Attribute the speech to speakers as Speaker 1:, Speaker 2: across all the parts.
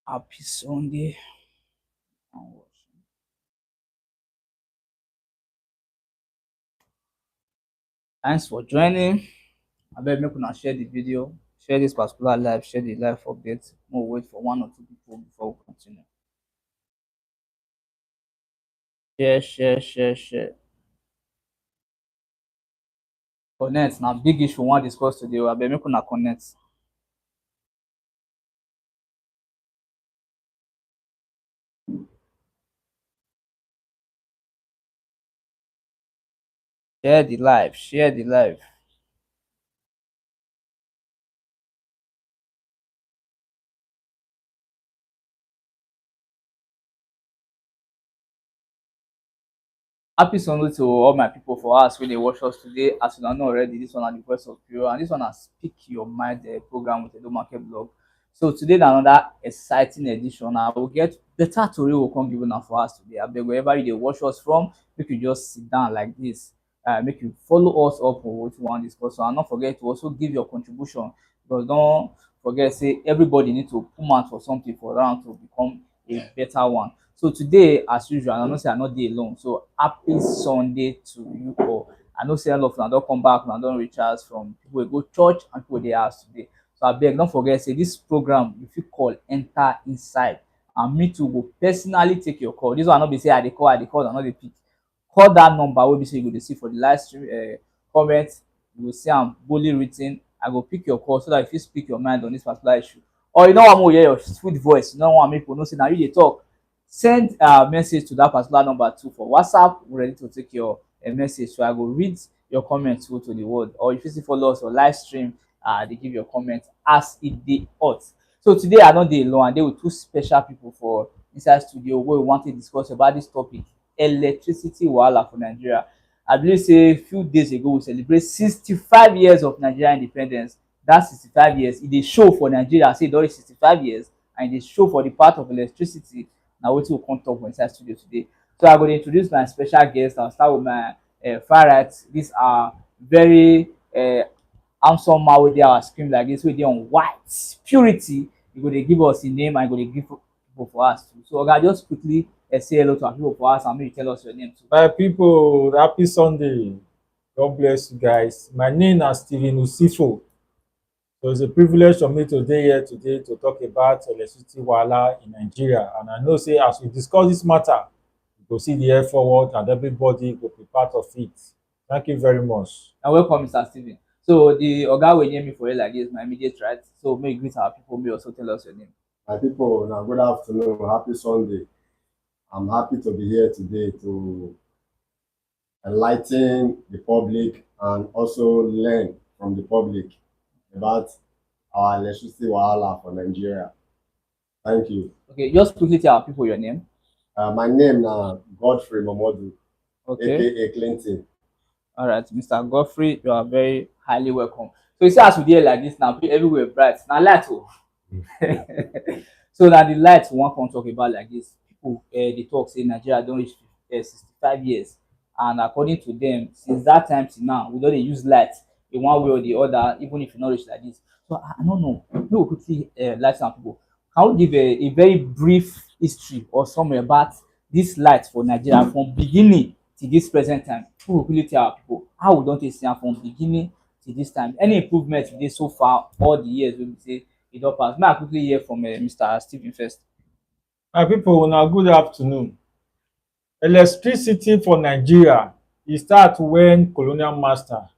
Speaker 1: Happy Sunday. Thanks for joining. I beg make una share the video, share this particular live, share the live update. We'll wait for one or two people before we continue. Share, share, share, share. Connect. Now big issue we wan discuss today. I beg make una connect. Share the live, share the live. Happy Sunday to all my people for us when they watch us today. As you know already, this one are the voice of pure, and this one has Speak Your Mind program with the market blog. So today na another exciting edition. I will get better tori will come given for us today. I beg wherever you dey watch us from, make you just sit down like this. Make you follow us up for what you want discuss. And not forget to also give your contribution, because don't forget say everybody need to put mouth for something for round to become a better one. So today, as usual, I know say I no dey alone. So happy Sunday to you all. I know say all of una don come back, una don reach us from people wey go church and people dey house today. So abeg don't forget say this program you fit call enter inside, and me too go personally take your call. This one no be say I dey call, I no dey pick. Call that number wey be say you go dey see for the live stream comment. You go see am boldly written. I go pick your call so that you fit speak your mind on this particular issue. Or you no wan make we hear your sweet voice, you no wan make people know say na you dey talk, send message to that particular number too for WhatsApp. We're ready to take your message. So I will read your comments go to the world. Or if you see follow us on live stream, they give your comment as it dey hot. So today I no dey alone, and dey with two special people for inside studio wey we wan take discuss about this topic: electricity wahala for Nigeria. I believe say a few days ago we celebrate 65 years of Nigeria independence. That 65 years, e dey show for Nigeria say e don reach 65 years, and e dey show for the part of electricity. Na wetin we come talk for inside studio today. So I go dey introduce my special guest. I'll start with my far right. These are very handsome man wey dey our screen like this, wey dey on white purity. You go dey give us im name, and you go dey give people for us too. So oga, just quickly say hello to our people for us, and make you tell us your name too.
Speaker 2: My people, happy Sunday. God bless you guys. My name is Stephen Usifo. So it's a privilege for me to be here today to talk about electricity wahala in Nigeria. And I know say as we discuss this matter, we go see the air forward and everybody will be part of it. Thank you very much.
Speaker 1: And welcome, Mr. Stephen. So the oga wey name me for you like this, my immediate right. So may you greet our people, may you also tell us your name.
Speaker 3: My people, now good afternoon, happy Sunday. I'm happy to be here today to enlighten the public and also learn from the public about our electricity wahala for Nigeria. Thank you.
Speaker 1: Okay, just quickly tell our people your name.
Speaker 3: My name is Godfrey Momodu,
Speaker 1: Okay.
Speaker 3: aka Clinton.
Speaker 1: All right, Mr. Godfrey, you are very highly welcome. So you see, as we dey like this now, everywhere bright. Now light oh. So now the light we wan come talk about like this. People dey talk say Nigeria don reach 65 years, and according to them, since that time till now, we don dey use light in one way or the other, even if e no reach like this. So I no know. Make we quickly light some people. Can we give a very brief history or summary about this light for Nigeria from beginning to this present time? People will quickly tell our people how we don take see am from beginning to this time. Any improvement we dey so far all the years wey we say e don pass. Make I quickly hear from Mr. Stephen first.
Speaker 2: My people, now good afternoon. Electricity for Nigeria, e start when colonial master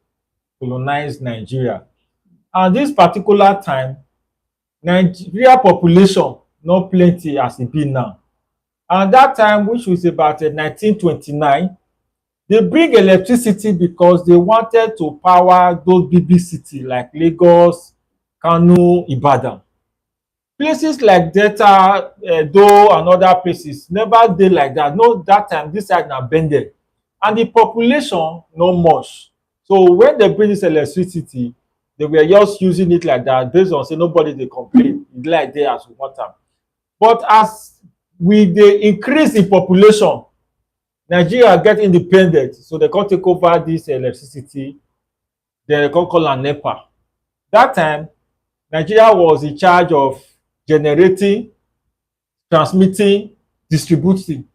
Speaker 2: colonized Nigeria. And this particular time, Nigeria population not plenty as e be now. And that time, which was about 1929, they bring electricity because they wanted to power those big cities like Lagos, Kano, Ibadan. Places like Delta, Edo, and other places never dey like that. No, that time this side na bended. and the population not much. So when they bring this electricity, they were just using it like that based on say nobody dey complain, e like dey as we want am. But as we dey increase in population, Nigeria get independent, so they come take over this electricity. They come call am Nepa. That time, Nigeria was in charge of generating, transmitting, distributing.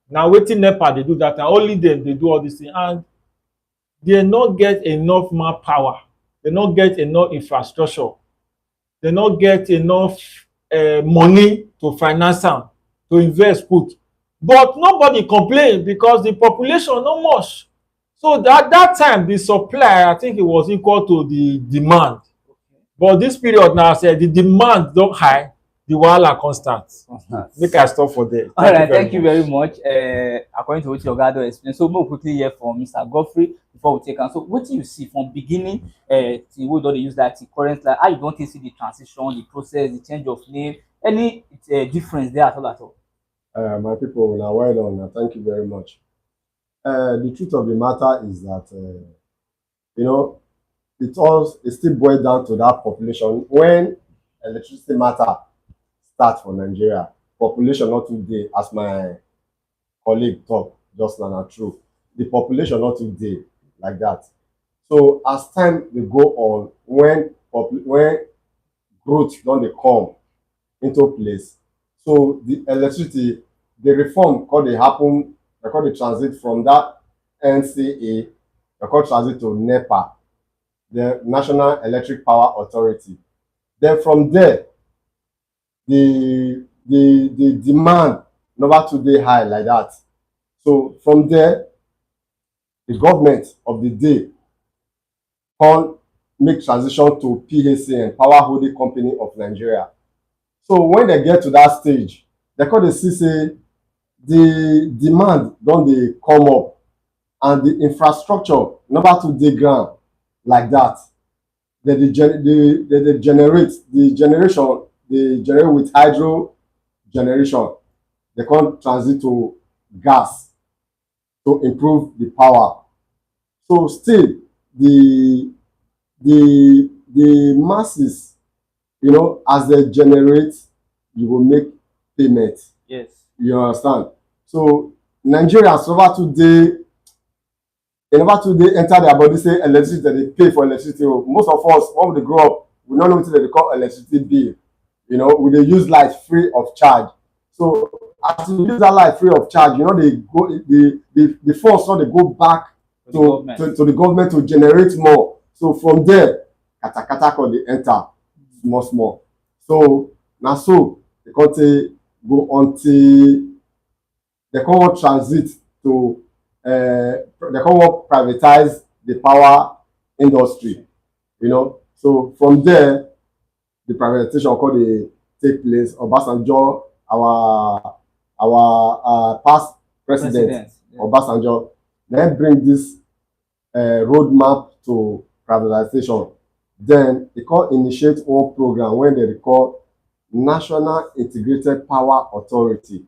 Speaker 2: Na wetin Nepa dey do that time. Only dem dey do all this thing, and they no get enough manpower. They no get enough infrastructure. They no get enough money to finance am, to invest put. But nobody complain because the population no much. So that time, the supply, I think it was equal to the demand. But this period now, say the demand don high, the wahala constant. Make I stop for there.
Speaker 1: All right, thank you very much. According to what your guy explained, so more quickly here from Mr. Godfrey before we take on. So, what do you see from beginning to we don't use that to current, like how you don't see the transition, the process, the change of name, any difference there at all at all?
Speaker 3: My people, now well done. Thank you very much. The truth of the matter is that you know it still boils down to that population. When electricity matter start for Nigeria, population not too dey, as my colleague talk just now, na true. The population not too dey like that. So as time dey go on, when growth don dey come into place, so the electricity, the reform come dey happen, they come dey transit from that NCA, they come transit to Nepa, the National Electric Power Authority. Then from there, the demand never too dey high like that. So from there, the government of the day come make transition to PHCN, Power Holding Company of Nigeria. So when they get to that stage, they come dey see say the demand don dey come up and the infrastructure never too dey ground like that. They generate the generation, they generate with hydro generation. They come transit to gas to improve the power. So still the masses, as they generate, you will make payment.
Speaker 1: Yes.
Speaker 3: You understand? So Nigerians never today enter their body say electricity, that they pay for electricity. Most of us, when we grow up, we don't know what they call electricity bill. We dey use light free of charge. So as you use that light free of charge, the funds not they go back to the government to generate more. So from there, katakata can they enter small. So now they can go until they can transit to they can privatize the power industry. So from there, the privatization can they take place. Obasanjo, our past president. Yeah. Obasanjo, then bring this roadmap to privatization. Then they can initiate one program when they call National Integrated Power Authority.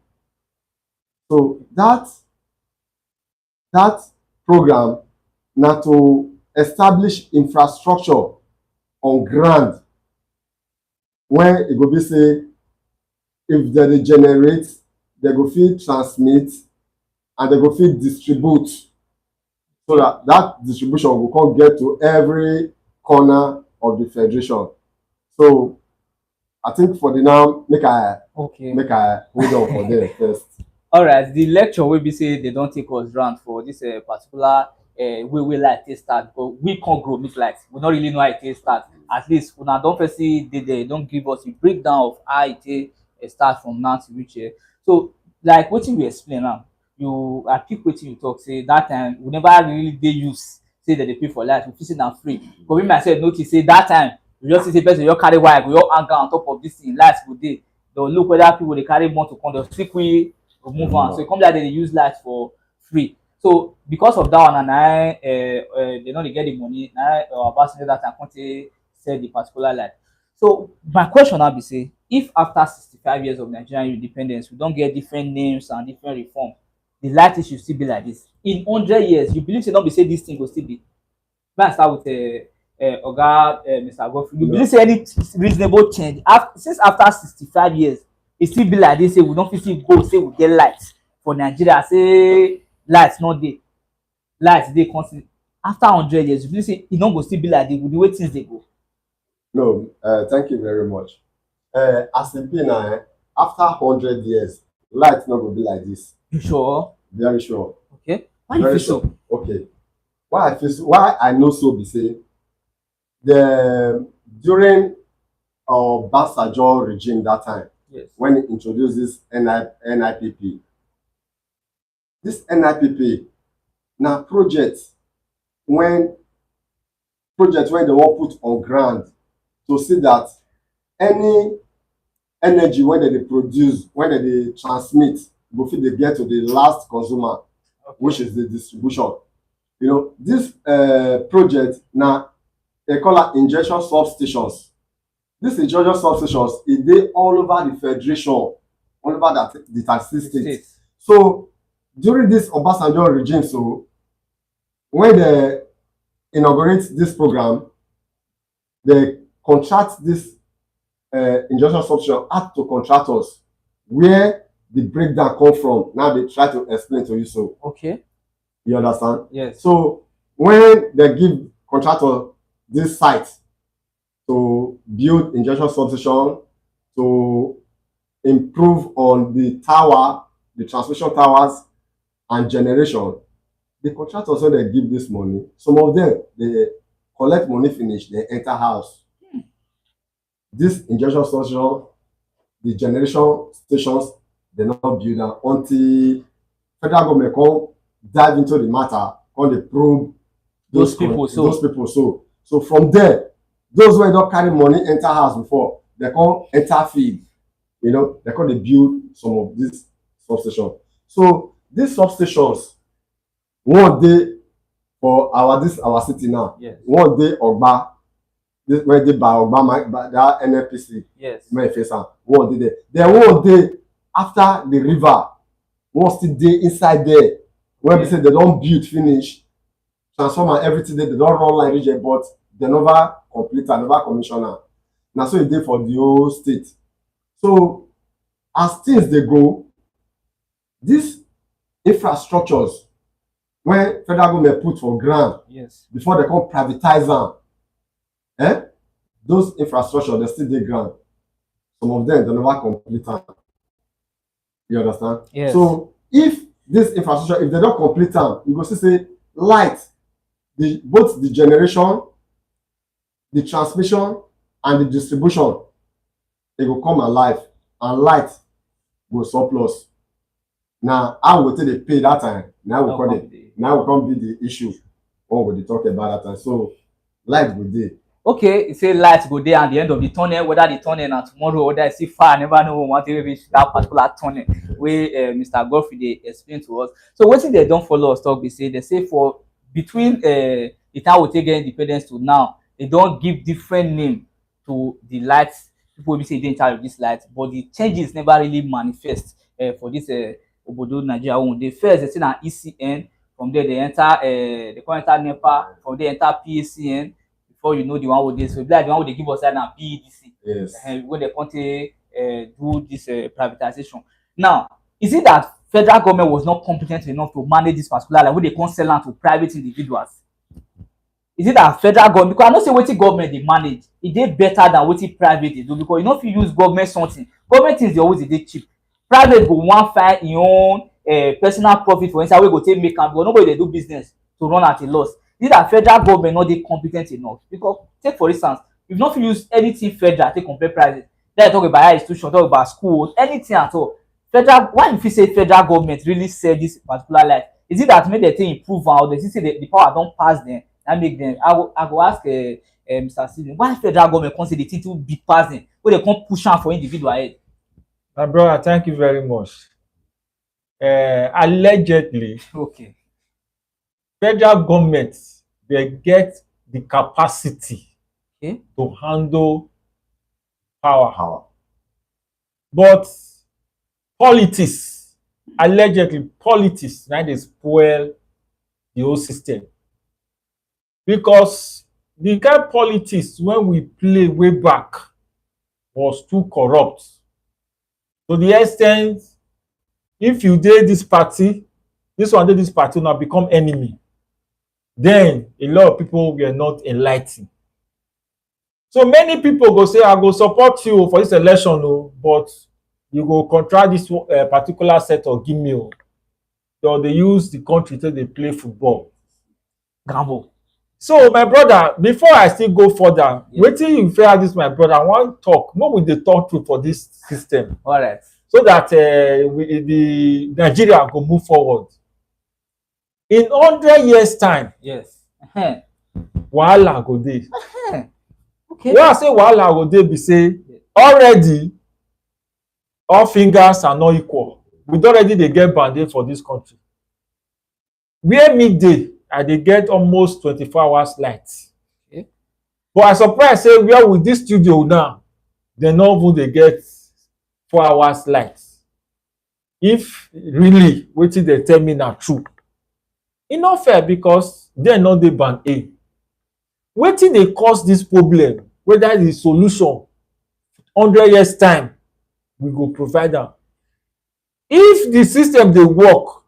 Speaker 3: So that program na to establish infrastructure on ground when it go be say if they generate, they go fit transmit and they go fit distribute, so that distribution will come get to every corner of the federation. So I think for the now, make I hold on for there first.
Speaker 1: All right, the lecture will be say they don't take us round for this particular we like to start, because we can't grow meat like we don't really know how it start. At least when I don't first see they don't give us a breakdown of how it start from now to reach here. So like what you explain now, I pick what you talk, say that time we never really they use say that they pay for light, we feel now free. But we myself notice say that time we just see person you carry wire, we all hang on top of this thing, lights go day. They'll look whether people they carry more to come, they'll strictly move on. So it comes like they use lights for free. So because of that one, and they know they get the money, about that I can't sell the particular light. So my question now be say, if after 65 years of Nigerian independence, we don't get different names and different reforms, the light issue still be like this in 100 years? You believe say no be say this thing go still be? May I start with Oga Mr. Godfrey. You believe
Speaker 3: No,
Speaker 1: say any reasonable change since after 65 years e still be like this? Say we don fit still go say we get light for Nigeria, say light no dey, light dey constant after 100 years. You believe say e no go still be like this with the way things dey go?
Speaker 3: no, thank you very much. As e be now, after 100 years, light no go be like this.
Speaker 1: You sure?
Speaker 3: Very sure.
Speaker 1: Okay, why you
Speaker 3: Very
Speaker 1: feel
Speaker 3: sure.
Speaker 1: so?
Speaker 3: Okay. Why I feel so, why I know so be say the during Obasanjo regime that time,
Speaker 1: Yes.
Speaker 3: when he introduced this NIPP. This NIPP na when project when they wan put on ground to see that any energy wey dem dey produce, when dem dey transmit, go fit dey get to the last consumer, which is the distribution. You know, this project na they call am injection substations. This injection substations e dey all over the federation, all over the 36 states. So during this Obasanjo regime, so when they inaugurate this program, they contract this injection substation out to contractors. Where the breakdown come from, now they try to explain to you. So
Speaker 1: Okay.
Speaker 3: you understand?
Speaker 1: Yes.
Speaker 3: So when they give contractor this site to build injection substation, to improve on the tower, the transmission towers and generation, the contractors when they give this money, some of them they collect money finish, they enter house. This injection substation, the generation stations, they not build them until federal government come dive into the matter, come dey probe
Speaker 1: Those people. So
Speaker 3: those people. So from there, those wey don carry money enter house before, they come enter field. You know, they come dey build some of these substations. So these substations, one dey for our city now.
Speaker 1: yes.
Speaker 3: One dey Ogba, this wey dey by Ogba, by that NNPC.
Speaker 1: Yes.
Speaker 3: May face am. One dey there. Then one dey after the river. One still dey inside there. When we say they don build finish, transformer everything dey, they don run line reach there, but they never complete am, never commission am. Na so e dey for the whole state. So as things dey go, these infrastructures when federal government put for ground
Speaker 1: Yes.
Speaker 3: before they come privatize am, those infrastructure they still dey ground. Some of them they never complete am. You understand?
Speaker 1: Yes.
Speaker 3: So if this infrastructure, if they don complete am, you go see say light, both the generation, the transmission and the distribution, e go come alive and light go surplus. Na how we take dey pay that time, na we come be the issue when we dey talk about that time. So light go dey.
Speaker 1: Okay, you say light go dey at the end of the tunnel, whether the tunnel na tomorrow, whether it's still far, I never know when we wan take reach that particular tunnel wey Mr. Godfrey dey explain to us. So wetin dem don follow us talk be say they say for between the time we take get independence to now, they don give different name to the light people wey be say dey in charge of this light, but the changes never really manifest for this obodo Nigeria wey we dey. First they say na ECN, from there they enter they come enter Nepa, from there enter PACN, before you know the one wey dey. So e be like the one wey dey give us that na PEDC.
Speaker 3: Yes.
Speaker 1: Wey dey come take do this privatization. Now, is it that federal government was not competent enough to manage this particular line wey dey come sell am to private individuals? Is it that federal government, because I know say wetin government dey manage e dey better than wetin private dey do, because you no fit use government something. Government things dey always dey cheap. Private go wan find im own personal profit for inside wey go take make am, because nobody dey do business to run at a loss. Is it that federal government no dey competent enough? Because take for instance, you no fit use anything federal take compare private. Then I talk about higher institution, talk about schools, anything at all. Federal, why you fit say federal government really sell this particular light? Is it that make dem take improve am, or dem see say the power don pass dem, na make dem? I go ask Mr. Stephen, why federal government come say the thing too big pass dem, wey dem come push am for individual head?
Speaker 2: My brother, thank you very much. Allegedly,
Speaker 1: Okay.
Speaker 2: federal government dey get the capacity
Speaker 1: Okay.
Speaker 2: to handle power,
Speaker 3: Power.
Speaker 2: but politics allegedly politics na dey spoil the whole system, because the kind politics when we play way back was too corrupt to the ex ten t. If you dey this party, this one dey this party, una become enemy, then a lot of people were not enligh ten ed. So many people go say I go support you for this election o, but you go contract this particular sector give me o. Or dey use the country take dey play football.
Speaker 1: Gamble.
Speaker 2: So my brother, before I still go further, wetin you fit ask this my brother, I wan talk, make we dey talk true for this system,
Speaker 1: Alright.
Speaker 2: so that the Nigeria go move forward. In 100 years time,
Speaker 1: Yes.
Speaker 2: wahala go dey.
Speaker 1: Okay.
Speaker 2: When I say wahala go dey be say already all fingers are not equal. We don already dey get band-aid for this country. Where me dey, I dey get almost 24 hours light.
Speaker 1: Okay.
Speaker 2: But I surprise say where with this studio now, dem no even dey get 4 hours light. If really wetin dem tell me na true, e no fair, because dem no dey band A. Wetin dey cause this problem, whether the solution 100 years time, we go provide am. If the system dey work,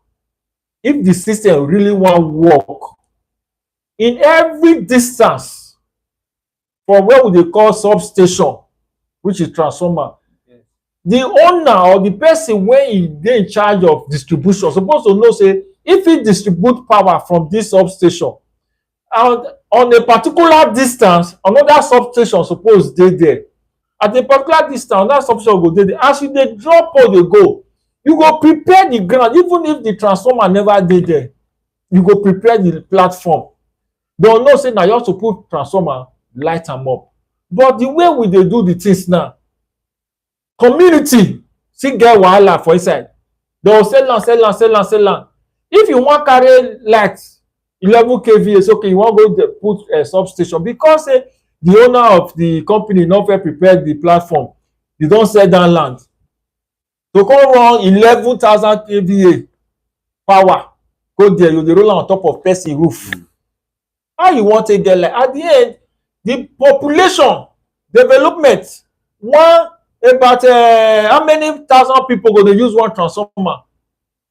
Speaker 2: if the system really wan work, in every distance from where we dey call substation, which is transformer, the owner or the person wey e dey in charge of distribution suppose to know say if e distribute power from this substation, and on a particular distance another substation suppose dey there. At a particular distance another substation go dey there. As you dey drop pole dey go, you go prepare the ground. Even if the transformer never dey there, you go prepare the platform. Dem know say na just to put transformer, light am up. But the way we dey do the things now, community still get wahala for inside. Dem go sell am. If you wan carry light 11 kVA, say okay you wan go there put substation, because say the owner of the company no fit prepare the platform, you don sell down land to come run 11,000 kVA power go there, you dey roll am on top of person roof. How you wan take get light? At the end, the population development wan about how many thousand people go dey use one transformer?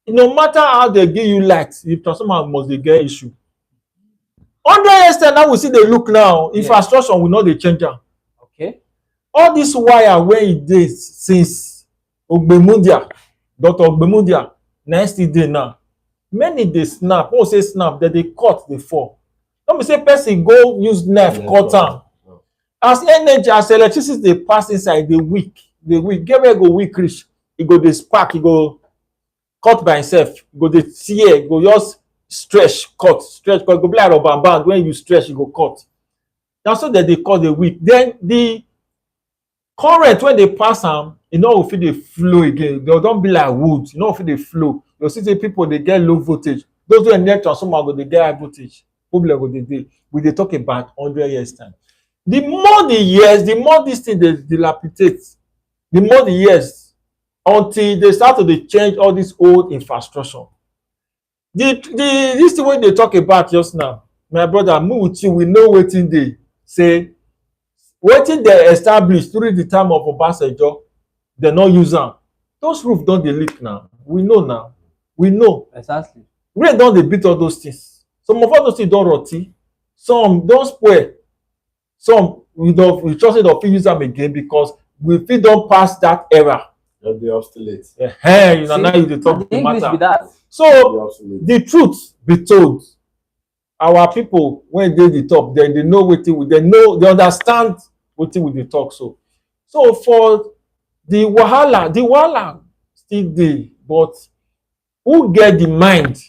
Speaker 2: No matter how they give you light, the transformer must dey get issue. 100 years time now we still dey look now, infrastructure we no dey change am.
Speaker 1: Okay.
Speaker 2: All this wire wey e dey since Ogbemundia, Dr. Ogbemundia, na im still dey now. Many dey snap. When we say snap, dem dey cut dey fall. No be say person go use knife cut am. As energy, as electricity dey pass inside, dey weak. Get where e go weak reach, e go dey spark, e go cut by itself, e go dey tear, e go just stretch, cut, e go be like rubber band. When you stretch, e go cut. Na so dem dey cut dey weak. Then the current wey dey pass am, e no go fit dey flow again. Dem don be like wood, e no go fit dey flow. You see say people dey get low voltage. Those wey near transformer go dey get high voltage. Problem go dey dey. We dey talk about 100 years time. The more the years, the more this thing dey dilapidate. The more the years, until they start to dey change all this old infrastructure. This thing wey dey talk about just now, my brother, me with you, we know wetin dey say wetin dey establish during the time of Obasanjo, dem no use am. Those roof don dey leak now. We know now. We know.
Speaker 1: Exactly.
Speaker 2: Rain don dey beat all those things. Some of all those things don rot ten, some don spoil, some we trust say dem fit use am again, because we fit don pass that era.
Speaker 3: Dem dey obsolete.
Speaker 2: Now you dey talk the
Speaker 1: English
Speaker 2: matter.
Speaker 1: be that.
Speaker 2: So the truth be told, our people when dey the top, dem dey know wetin they understand wetin we dey talk. So for the wahala still dey, but who get the mind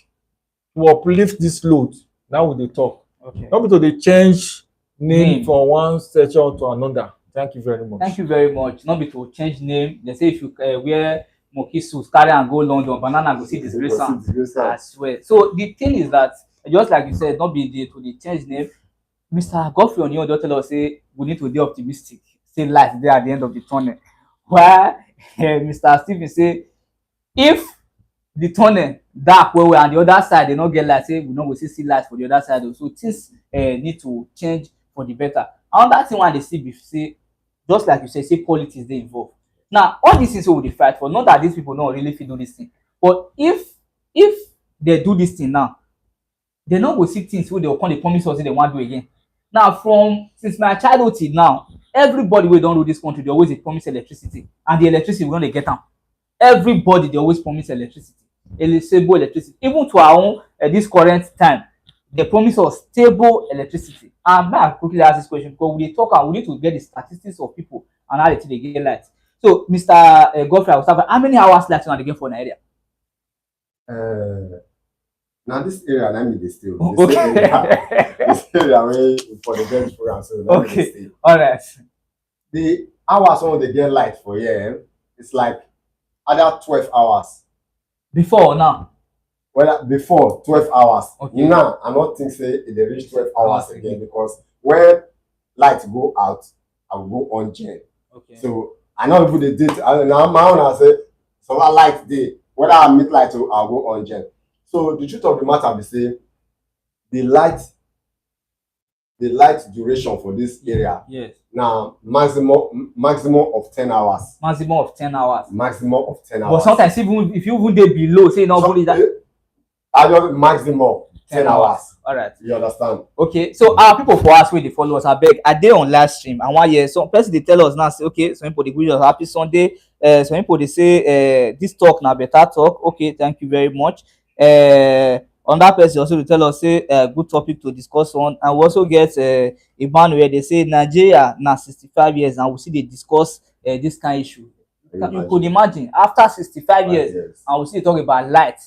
Speaker 2: to uplift this load? Now we dey talk.
Speaker 1: Okay.
Speaker 2: No be to dey change name from one section to another. Thank you very much.
Speaker 1: Thank you very much. No be to change name. They say if you wear monkey suit, carry and go London, banana go see disgrace am. I swear. So the thing is that, just like you said, not be to the change name. Mr. Godfrey Onion don tell us say we need to be optimistic. Say light there at the end of the tunnel. While Mr. Stephen say if the tunnel dark well well and the other side they no get light, say we no go see light for the other side o. So things need to change for the better. Another thing wey I dey see be say, just like you say politics dey involved. Now all these things wey we dey fight for, not that these people no really fit do this thing, but if they do this thing now, they no go see things wey they go come dey promise us say they wan do again. Now from since my childhood till now, everybody wey don rule this country dey always dey promise electricity, and the electricity we no dey get am. Everybody dey always promise electricity, stable electricity. Even to our own this current time, they promise us stable electricity. And may I quickly ask this question, because we dey talk and we need to get the statistics of people and how they take dey get light. So Mr. Godfrey, I will start. How many hours light una dey get for Nigeria?
Speaker 3: Now this area, let me stay.
Speaker 1: Okay.
Speaker 3: This area wey for the bench program, so let me stay.
Speaker 1: All right.
Speaker 3: The hours when they get light for here, it's like either 12 hours.
Speaker 1: Before or now?
Speaker 3: Well, before 12 hours.
Speaker 1: Okay.
Speaker 3: Now I don't think say they reach 12 hours again, because when light go out, I will go on gen.
Speaker 1: Okay.
Speaker 3: So I know people they did. Now my own I say so I light day. Whether I meet light or I'll go on gen. So the truth of the matter be say the light duration for this area,
Speaker 1: yes,
Speaker 3: now maximum of 10 hours.
Speaker 1: Maximum of 10 hours.
Speaker 3: Maximum of 10 hours.
Speaker 1: But sometimes even if you even dey below, say not fully that.
Speaker 3: I just maximum 10 hours.
Speaker 1: All right.
Speaker 3: You understand?
Speaker 1: Okay. So our people for us wey dey follow us, abeg, are they on live stream? And one year, some person dey tell us now say, okay, some people dey wish us happy Sunday. Some people dey say this talk na better talk. Okay, thank you very much. Another person also dey tell us say good topic to discuss on. And we also get Emmanuel, they say Nigeria na 65 years and we still dey discuss this kind of issue. You could imagine after 65 years and we still talk about light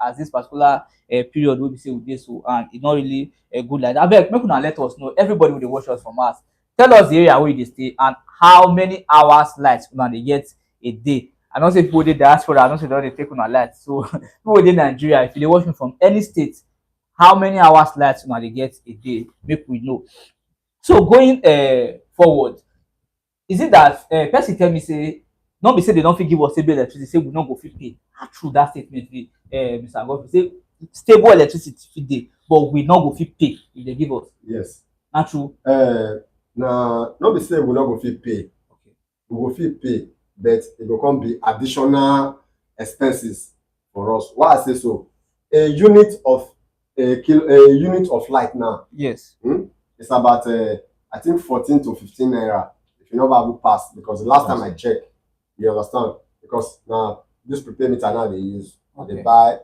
Speaker 1: as this particular period wey be say we dey so, and it's not really a good light. Abeg, make una let us know, everybody wey dey watch us from us, tell us the area where you dey stay and how many hours light una dey get a day. I know say people dey diaspora, I know say they don dey take una light. So people dey Nigeria, if you dey watch me from any state, how many hours light una dey get a day, make we know. So going forward, is it that person tell me say no be say they don fit give us stable electricity, say we no go fit pay? How true that statement be, Mr. Godfrey? Say stable electricity fit dey, but we no go fit pay if they give us.
Speaker 3: Yes.
Speaker 1: Na true?
Speaker 3: Now no be say we no go fit pay.
Speaker 1: Okay.
Speaker 3: We go fit pay, but it go come be additional expenses for us. Why I say so? A unit of light now.
Speaker 1: Yes.
Speaker 3: It's about I think 14 to 15 naira. If you never pass, because the last time I checked, you understand? Because now this prepaid meter now they use, okay, they buy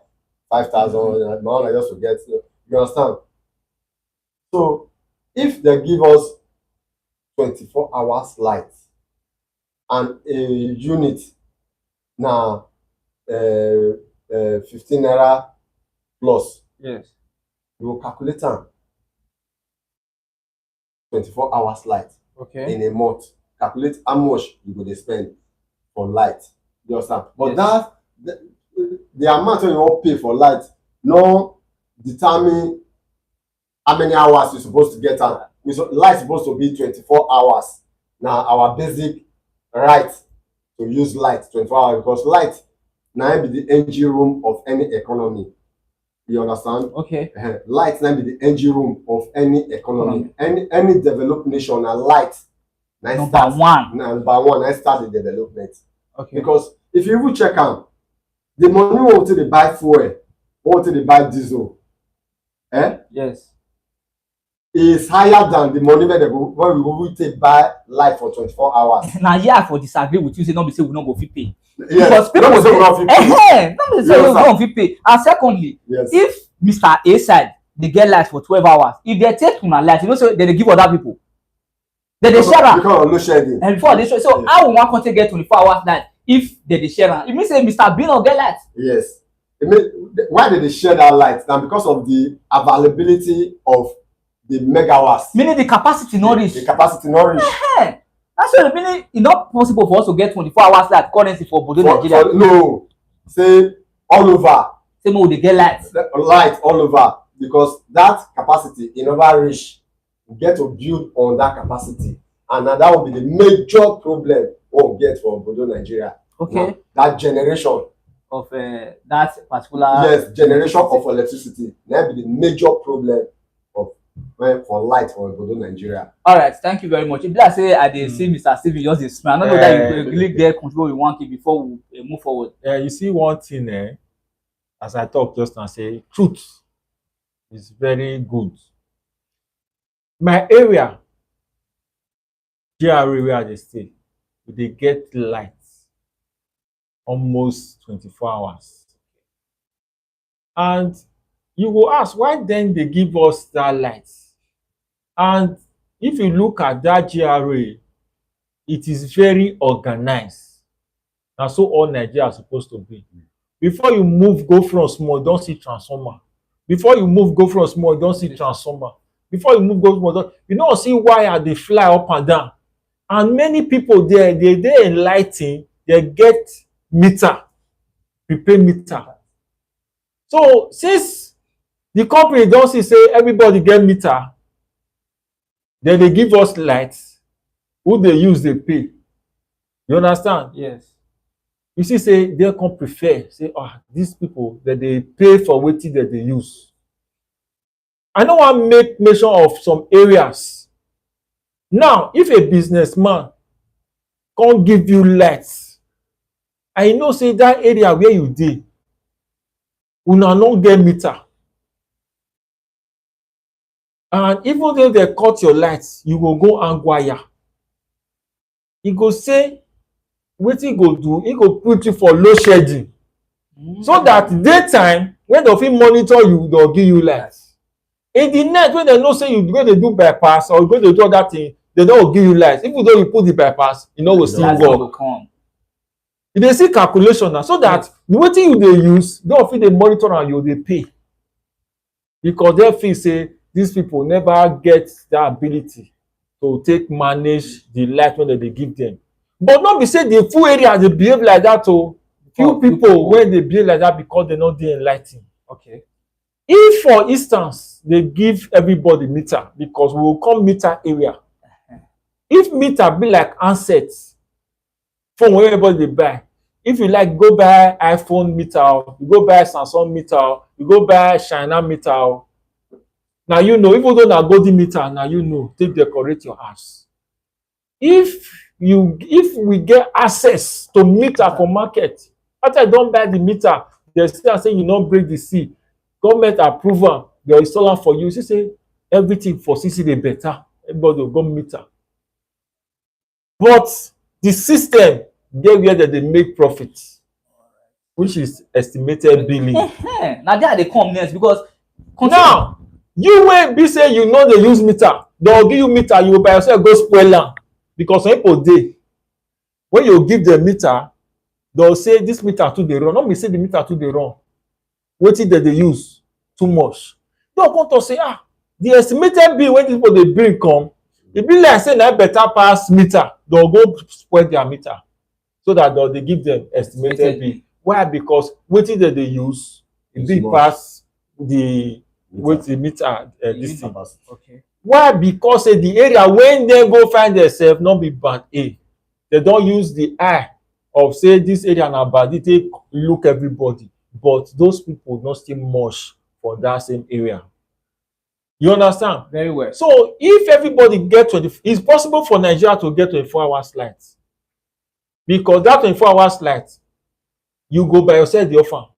Speaker 3: 5,000. My own I just forget. You understand? So if they give us 24 hours light and a unit now 15 naira plus,
Speaker 1: yes,
Speaker 3: you will calculate them 24 hours light,
Speaker 1: okay,
Speaker 3: in a month. Calculate how much you go dey spend for light. You understand? But
Speaker 1: yes,
Speaker 3: the amount you wan pay for light no determine how many hours you're supposed to get am. Light supposed to be 24 hours. Now our basic right to use light 24 hours, because light now be the engine room of any economy. You understand?
Speaker 1: Okay.
Speaker 3: Light now be the engine room of any economy. Any developed nation, and light
Speaker 1: number one.
Speaker 3: I start the development.
Speaker 1: Okay.
Speaker 3: Because if you even check out the money we want to buy fuel, want to buy diesel,
Speaker 1: yes,
Speaker 3: is higher than the money when we go take buy light for 24 hours.
Speaker 1: Now yeah, for disagree with you, say no be say we no go fit pay.
Speaker 3: Yes.
Speaker 1: Because people
Speaker 3: no be say we no fit pay.
Speaker 1: No be say we no fit pay. And secondly,
Speaker 3: yes,
Speaker 1: if Mr. A side they get light for 12 hours, if they take una light, you know, so they give other people. They share am.
Speaker 3: Because of load shedding.
Speaker 1: And before they show, so yes, how we wan country get 24 hours light if they share am? It means say Mr. B no get light.
Speaker 3: Yes. Why did they share that light? Now because of the availability of the megawatts.
Speaker 1: Meaning the capacity not reach.
Speaker 3: The capacity not reach.
Speaker 1: That's why meaning it's not possible for us to get 24 hours light currently for Bodo Nigeria.
Speaker 3: No. Say all over.
Speaker 1: Say no, they get light.
Speaker 3: Light all over. Because that capacity in never reach. We get to build on that capacity. And now that will be the major problem we'll get for Bodo Nigeria.
Speaker 1: Okay.
Speaker 3: Now, that generation.
Speaker 1: of that particular
Speaker 3: yes, generation of electricity. That be the major problem of for light for Obodo Nigeria.
Speaker 1: All right, thank you very much. If I say I dey see Mr. Steven just dey smile, I no know that you really get control with one key before we move forward.
Speaker 2: You see one thing, as I talk just now, say truth is very good. My area, GRA where I dey stay, we dey get light almost 24 hours. And you go ask, why then they give us that light? And if you look at that GRA, it is very organized. Na so all Nigeria is supposed to be. Before you move, go from small, don't see transformer. Before you move, go from small, don't see transformer. Before you move, go from you don't see wire they fly up and down. And many people there, they enlighten, they get meter, prepaid meter. So since the company don't see say everybody get meter, then they give us lights. Who they use, they pay. You understand?
Speaker 1: Yes.
Speaker 2: You see, say they can prefer, say, these people that they pay for wetin that they use. I don't want to make mention of some areas. Now, if a businessman can't give you lights, I know say that area where you dey, una no get meter. And even though they cut your lights, you will go and wire. He go say, wetin he go do, he go put you for load shedding. So that daytime, when they fit monitor you, they'll give you light. In the night, when they know say you go to do bypass or you go to do other thing, they don't give you light. Even though you put the bypass, you know will still work. You dey see calculation now, so that the wetin you dey use, don't fit dey monitor and you dey pay. Because they feel say these people never get that ability to take manage the light when they give them. But not be say the full area they behave like that. Few people when they behave like that because they not dey enlighten.
Speaker 1: Okay.
Speaker 2: If for instance they give everybody meter, because we will come meter area. If meter be like handsets, phone wey everybody dey buy. If you like go buy iPhone meter, you go buy Samsung meter, you go buy China meter. Now you know, even though na golden meter, now you know, take decorate your house. If we get access to meter for market, after I don't buy the meter, they still say you don't break the seal. Government approval, they install am for you. You say everything for CC dey better. Everybody will go meter. But the system get where they make profit, which is estimated billing.
Speaker 1: Now there they come next because
Speaker 2: now you when be say you know they use meter, they'll give you meter, you will by yourself go spoil am. Because some people dey, when you give them meter, they'll say this meter too dey run. Not me say the meter too dey run. Wetin that they use too much. They'll come to say, the estimated bill when people they bring come, it be like say na better pass meter. They'll go spoil their meter so that they give them estimated bill. Why? Because wetin that they use, it big pass the meter this thing.
Speaker 1: Okay.
Speaker 2: Why? Because the area when they go find themselves not be band A. They don't use the eye of say this area na bad. They take look everybody, but those people not still much for that same area. You understand?
Speaker 1: Very well.
Speaker 2: So if everybody get 20, it's possible for Nigeria to get 24 hours light. Because that 24 hours light, you go by yourself the offer.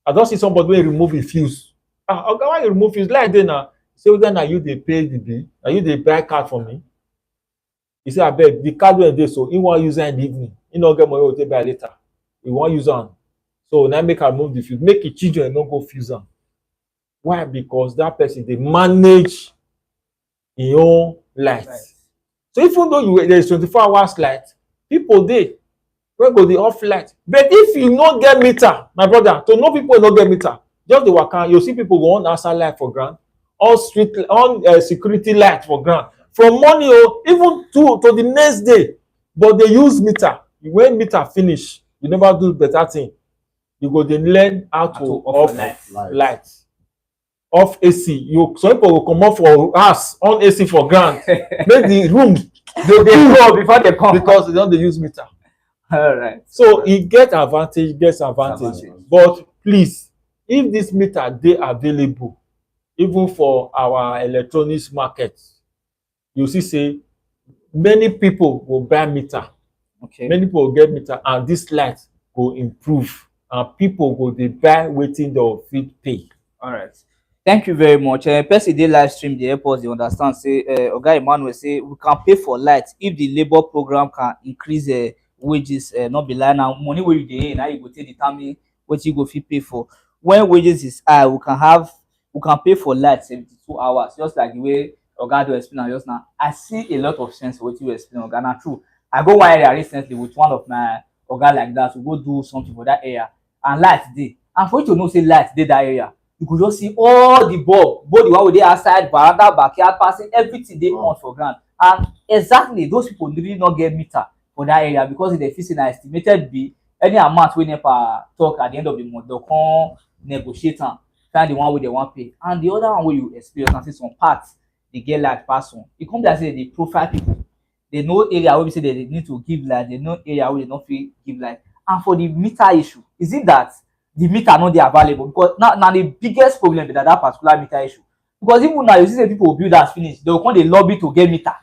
Speaker 2: I don't see somebody will remove a fuse. Okay, why you remove fuse? Like then now, say then now you they pay the bill, now you they buy card for me. He say, I beg the card when they so he want use in the evening. He not get money will take buy later. He want use on. So now make her remove the fuse. Make it children and not go fuse on. Why? Because that person they manage his own light. Right. So even though there is 24 hours light, people they when go the off light. But if you not get meter, my brother, to know people not get meter, just the work you see people go on outside light for ground, on street on security light for ground. From morning even to the next day, but they use meter. When meter finish, you never do better thing. You go then learn how to off light. Off AC. Some people will come off for house on AC for ground. Make the room they go before they come because they don't use meter.
Speaker 1: All right.
Speaker 2: So e get advantage, gets advantage.
Speaker 1: Advantage.
Speaker 2: But please, if this meter dey available even for our electronics market, you see say many people go buy meter,
Speaker 1: Okay.
Speaker 2: many people go get meter, and this light go improve, and people go dey buy wetin dem fit pay.
Speaker 1: All right. Thank you very much. Person dey live stream dey help us dey understand say Oga Emmanuel say we can pay for light if the labour program can increase wages, not be lie now. Money wey you dey earn na you go take determine wetin you go fit pay for. When wages is high, we can pay for light 72 hours, just like the way Oga don explain am just now. I see a lot of sense for wetin you explain, Oga. Na true. I go one area recently with one of my Oga like that. We go do something for that area, and light dey. And for you to know say light dey that area, you go just see all the bulb, both the one wey dey outside, veranda, backyard, passing, everything dey on for ground. And exactly those people really no get meter for that area because dem feel say na estimated bill. Any amount wey NEPA talk at the end of the month, dem come negotiate am, find the one wey dem wan pay. And the other one wey you experience na say some parts dey get light pass some. E come be like say dem dey profile people. They know area wey be say they need to give light, they know area wey they no fit give light. And for the meter issue, is it that the meter no dey available? Because now the biggest problem be that particular meter issue. Because even now you see say people build house finish, they go come dey lobby to get meter.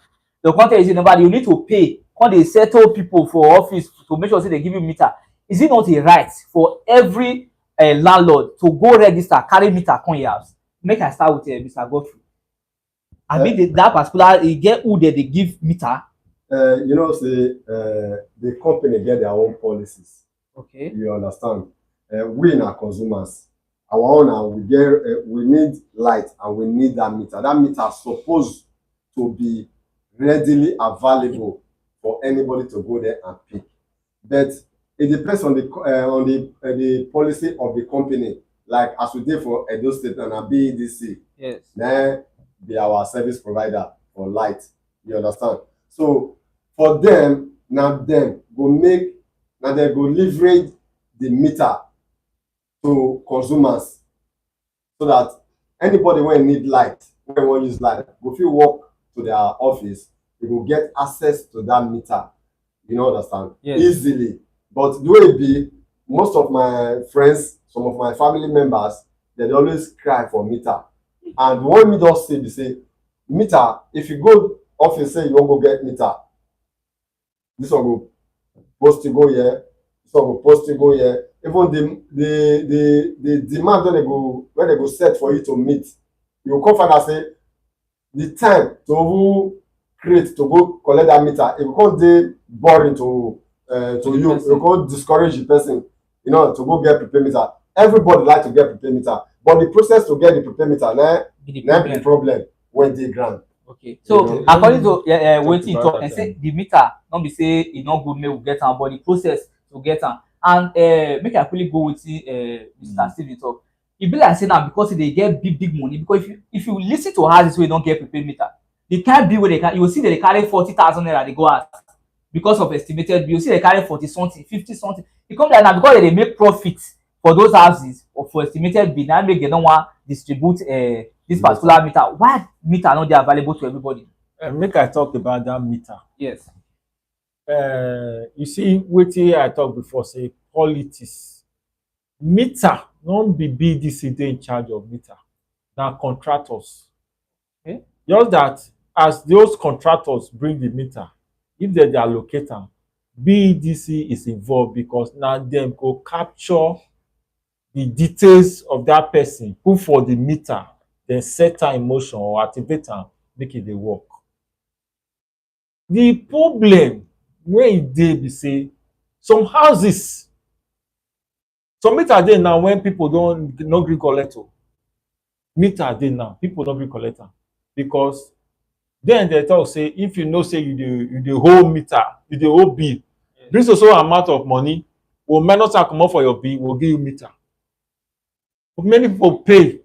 Speaker 1: They go come tell you say nobody, you need to pay, come dey settle people for office to make sure say they give you meter. Is it not a right for every landlord to go register, carry meter come your house? Make I start with Mr. Godfrey. Abi that particular e get who dey give meter?
Speaker 3: You know, say the company get their own policies.
Speaker 1: Okay.
Speaker 3: You understand? We na consumers. Our own, we need light and we need that meter. That meter supposed to be readily available for anybody to go there and pick. But it depends on the policy of the company. Like as we did for Edo State and BEDC,
Speaker 1: Yes.
Speaker 3: then be our service provider for light. You understand? So for them, now them go leverage the meter to consumers so that anybody when need light, when want use light, go fit walk to their office, they will get access to that meter. You know, understand?
Speaker 1: Yes.
Speaker 3: Easily. But the way it be, most of my friends, some of my family members, they always cry for meter. And what me just say, they say, meter, if you go office say you want go get meter, this one go post to go here, this one go post to go here. Even the demand when they go set for you to meet, you go come find out say the time to create to go collect that meter, it go come dey boring to you. It go come discourage the person, you know, to go get prepaid meter. Everybody like to get prepaid meter, but the process to get the prepaid meter na be the problem when dey ground.
Speaker 1: Okay, so according to wetin you talk, and say the meter no be say e no good make we get am, but the process to get am. And make I quickly go wetin Mr. Stephen talk. E be like say na because they get big money. Because if you lis ten to houses wey don get prepaid meter, the kind bill wey they carry, you go see they carry 40,000 naira dey go out because of estimated bill. You see they carry 40 something, 50 something. E come like na because they make profit for those houses or for estimated bill, na make they no wan distribute this particular meter. Why meter no dey available to everybody?
Speaker 2: Make I talk about that meter.
Speaker 1: Yes.
Speaker 2: You see wetin I talk before, say politics. Meter no be BDC dey in charge of meter, na contractors.
Speaker 1: Okay.
Speaker 2: Just that as those contractors bring the meter, if dem dey allocate am, BEDC is involved because na dem go capture the details of that person, put for the meter, then set am in motion or activate am make e dey work. The problem wey e dey be say some houses, some meter dey now when people no gree collect o. Meter dey now, people no gree collect am because then dem talk say if you know say you dey owe meter, you dey owe bill, bring so amount of money, we'll minus am comot for your bill, we'll give you meter. Many people pay,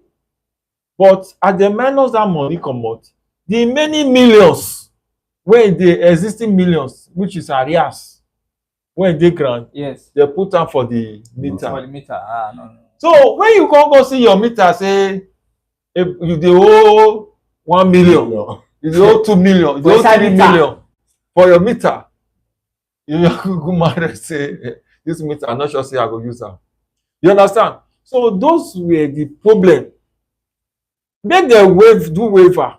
Speaker 2: but as dem minus that money comot, the many millions wey dey existing millions, which is arrears, wey dey ground,
Speaker 1: Yes.
Speaker 2: they put am for the meter.
Speaker 1: For the meter. No.
Speaker 2: So when you come go see your meter, say you dey owe 1 million, you dey owe 2 million, you dey owe 3 million for your meter, You go marry say this meter I no sure say I go use am. You understand? So those were the problem. Make dem do waiver,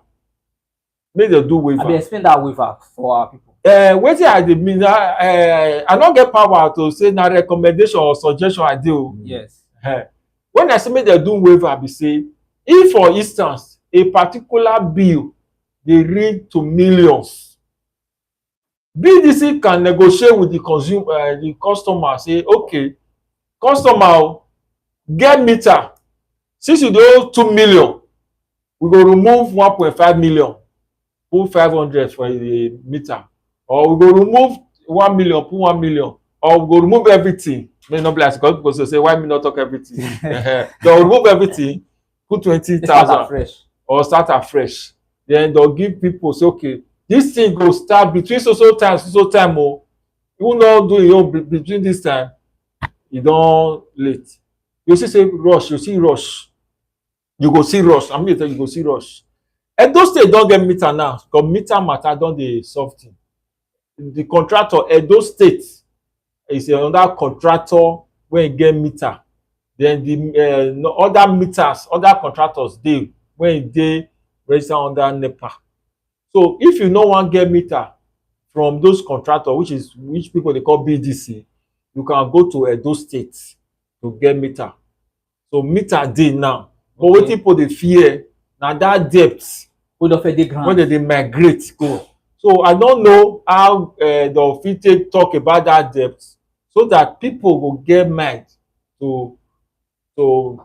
Speaker 2: make dem do
Speaker 1: I be
Speaker 2: waiver.
Speaker 1: explain that waiver for our people.
Speaker 2: Wetin I dey mean, I no get power to say na recommendation or suggestion I dey o.
Speaker 1: Yes.
Speaker 2: When I say make dem do waiver be say, if for instance a particular bill dey reach to millions, BDC can negotiate with the customer say, okay, customer o, get meter, since you dey owe 2 million, we go remove 1.5 million, put 500 for the meter, or we go remove 1 million, put 1 million, or we go remove everything. May not be like because people say why me not talk everything. They'll remove everything, put 20,000 or start afresh. Then they'll give people say, okay, this thing go start between so time oh, you not do your between this time, you don late. You see say rush, you see rush, you go see rush. I'm going to tell you go see rush. Edo State don get meter now, because meter matter don dey solve thing. The contractor Edo State is another contractor wey get meter. Then the other meters, other contractors dey wey dey register under Nepa. So if you no wan get meter from those contractors, which people dey call BDC, you can go to Edo State to get meter. So meter dey now, but wetin people dey fear na that debt wey dem dey migrate go. So I don't know how the fit take talk about that debt so that people go get mind to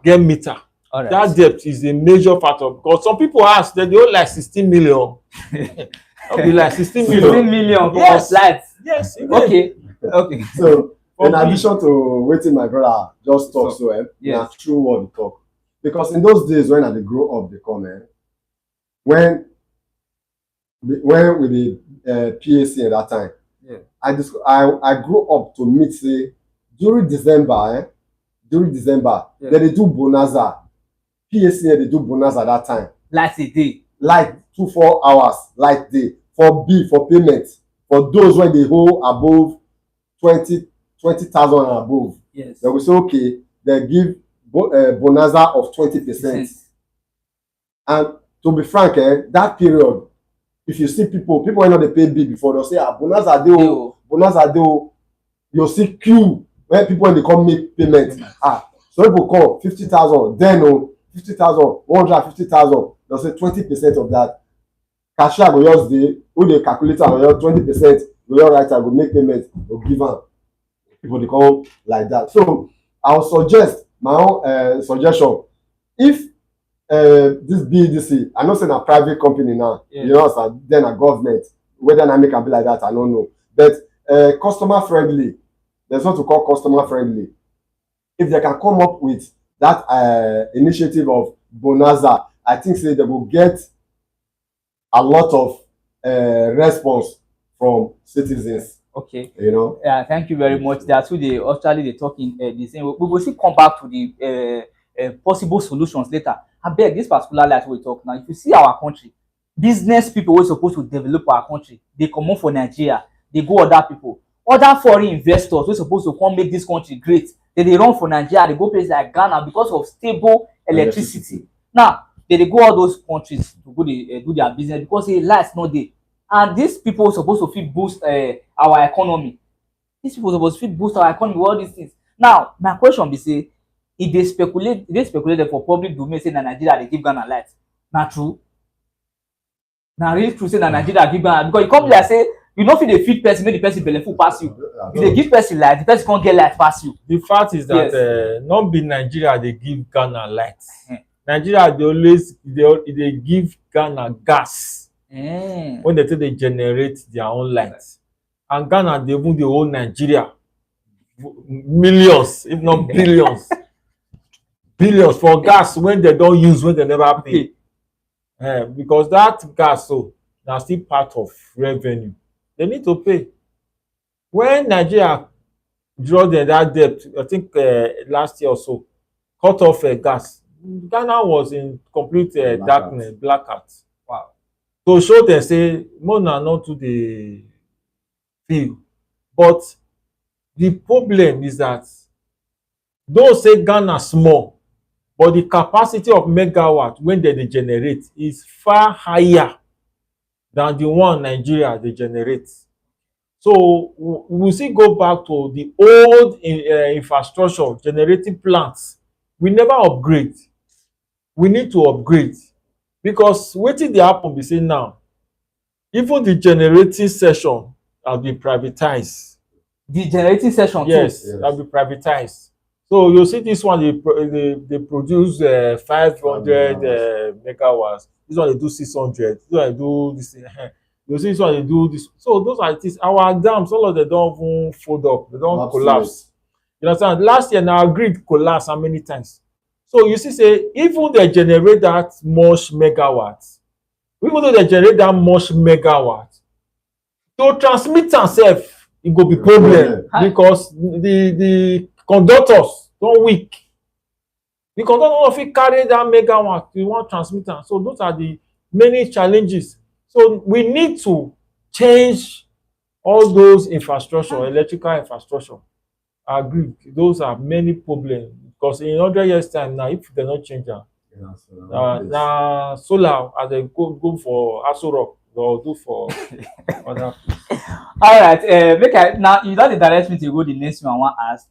Speaker 2: get meter.
Speaker 1: Right.
Speaker 2: That debt is a major factor because some people ask dem dey owe like 16 million. No be like 16 million.
Speaker 1: 16 million for
Speaker 2: Yes.
Speaker 1: flight.
Speaker 2: Yes.
Speaker 1: Okay.
Speaker 3: So in addition to wetin my brother just talk, so
Speaker 1: yes,
Speaker 3: na true word he talk. Because in those days when I dey grow up, dey come when we dey PAC at that time,
Speaker 1: yeah,
Speaker 3: I grew up to meet say during December,
Speaker 1: yeah,
Speaker 3: dem dey do bonanza. PAC dey do bonanza that time.
Speaker 1: Light a day.
Speaker 3: Like 2-4 hours light day for bill for payment for those wey dey owe above 20,000 and above.
Speaker 1: Yes.
Speaker 3: Dem go say okay, dem give bonanza of 20%. And to be frank, that period, if you see people wey no dey pay bill before, they'll say bonanza dey o, bonanza dey o. You see queue when people dey come make payment. So people call 50,000, then 50,000, 150,000. They'll say 20% of that. Cashier go just dey, who dey calculate am, 20%, go just write am, go make payment, go give am. People dey come like that. So I will suggest my own suggestion. If this BDC, I know say na private company now,
Speaker 1: yeah,
Speaker 3: you know, then a government, whether na make am be like that, I don't know. But customer friendly, there's what to call customer friendly. If they can come up with that initiative of bonanza, I think say they will get a lot of response from citizens.
Speaker 1: Okay.
Speaker 3: You know.
Speaker 1: Yeah, thank you very much. That's who they actually they talking the same. We will still come back to the possible solutions later. I beg this particular light we talk now. If you see our country, business people who are supposed to develop our country, they come up for Nigeria, they go other people, other foreign investors who are supposed to come make this country great. They run for Nigeria, they go places like Ghana because of stable electricity. Now they go all those countries to go do their business because the lights not there. And these people supposed to fit boost our economy. These people supposed to fit boost our economy with all these things. Now, my question be say, if they speculate for public domain say na Nigeria they give Ghana light. Na true? Na really true say na Nigeria give Ghana, because you come there say you no fit dey feed person make the person belle full pass you. You dey give person light, the person can't get light pass you.
Speaker 2: The fact is that yes, not be Nigeria they give Ghana light. Nigeria they give Ghana gas. When they say they generate their own light, and Ghana they even the whole Nigeria millions, if not billions, billions for gas when they don't use, when they never pay. Because that gas that's still part of revenue. They need to pay. When Nigeria draw that debt, I think last year or so, cut off gas, Ghana was in complete darkness, blackout. Wow. To show them say Mona not to the field, But the problem is that though say Ghana small, but the capacity of megawatt when they generate is far higher than the one Nigeria they generate. So we still go back to the old infrastructure generating plants. We never upgrade. We need to upgrade because wetin dey happen be say now even the generating section has been privatized.
Speaker 1: The generating section too.
Speaker 2: Yes, has been privatized. So you see this one they produce 500 megawatts. This one they do 600. This one they do this. You see this one they do this. So those are things. Our dams, all of them don't even fold up. They don't collapse. You understand? Last year now our grid collapsed how many times? So you see say even they generate that much megawatts, even though they generate that much megawatt, to transmit am sef e go be problem because the conductors don weak. The conductor no fit carry that megawatt you wan transmit am. So those are the many challenges. So we need to change all those infrastructure, electrical infrastructure. I agree. Those are many problems because in 100 years time now, if they no change am, na solar as dem go for Aso Rock or do for other place.
Speaker 1: All right, make I now you don dey direct me to go the next one I wan ask.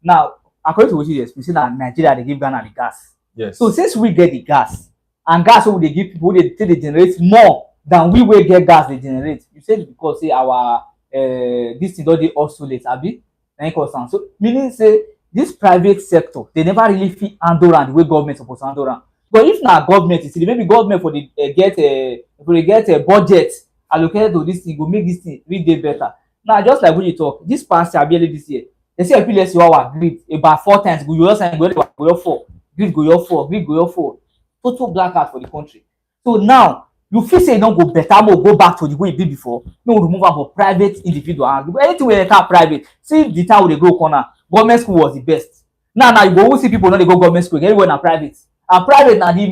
Speaker 1: Now according to wetin you explain, say na Nigeria dey give Ghana the gas.
Speaker 2: Yes.
Speaker 1: So since we get the gas and gas wey we dey give people wey dey take dey generate more than we wey get gas dey generate, you say because say our this thing don dey obsolete, abi? Na im cause am. So meaning say this private sector they never really fit handle am the way government suppose handle am. But if na government, you see, maybe government for the get a budget allocated to this thing, go make this thing really dey better. Now just like when you talk, this past year barely this year, they say epilepsy our grid about 4 times go your side, go your 4, grid go your 4, grid go your 4. Total blackout for the country. So now you feel say e don go better, more go back to the way e be before. No remove am for private individual hand. Anything wey enter private, see the time wey dey go corner, government school was the best. Now you go see people no dey go government school, everywhere na private. And private na the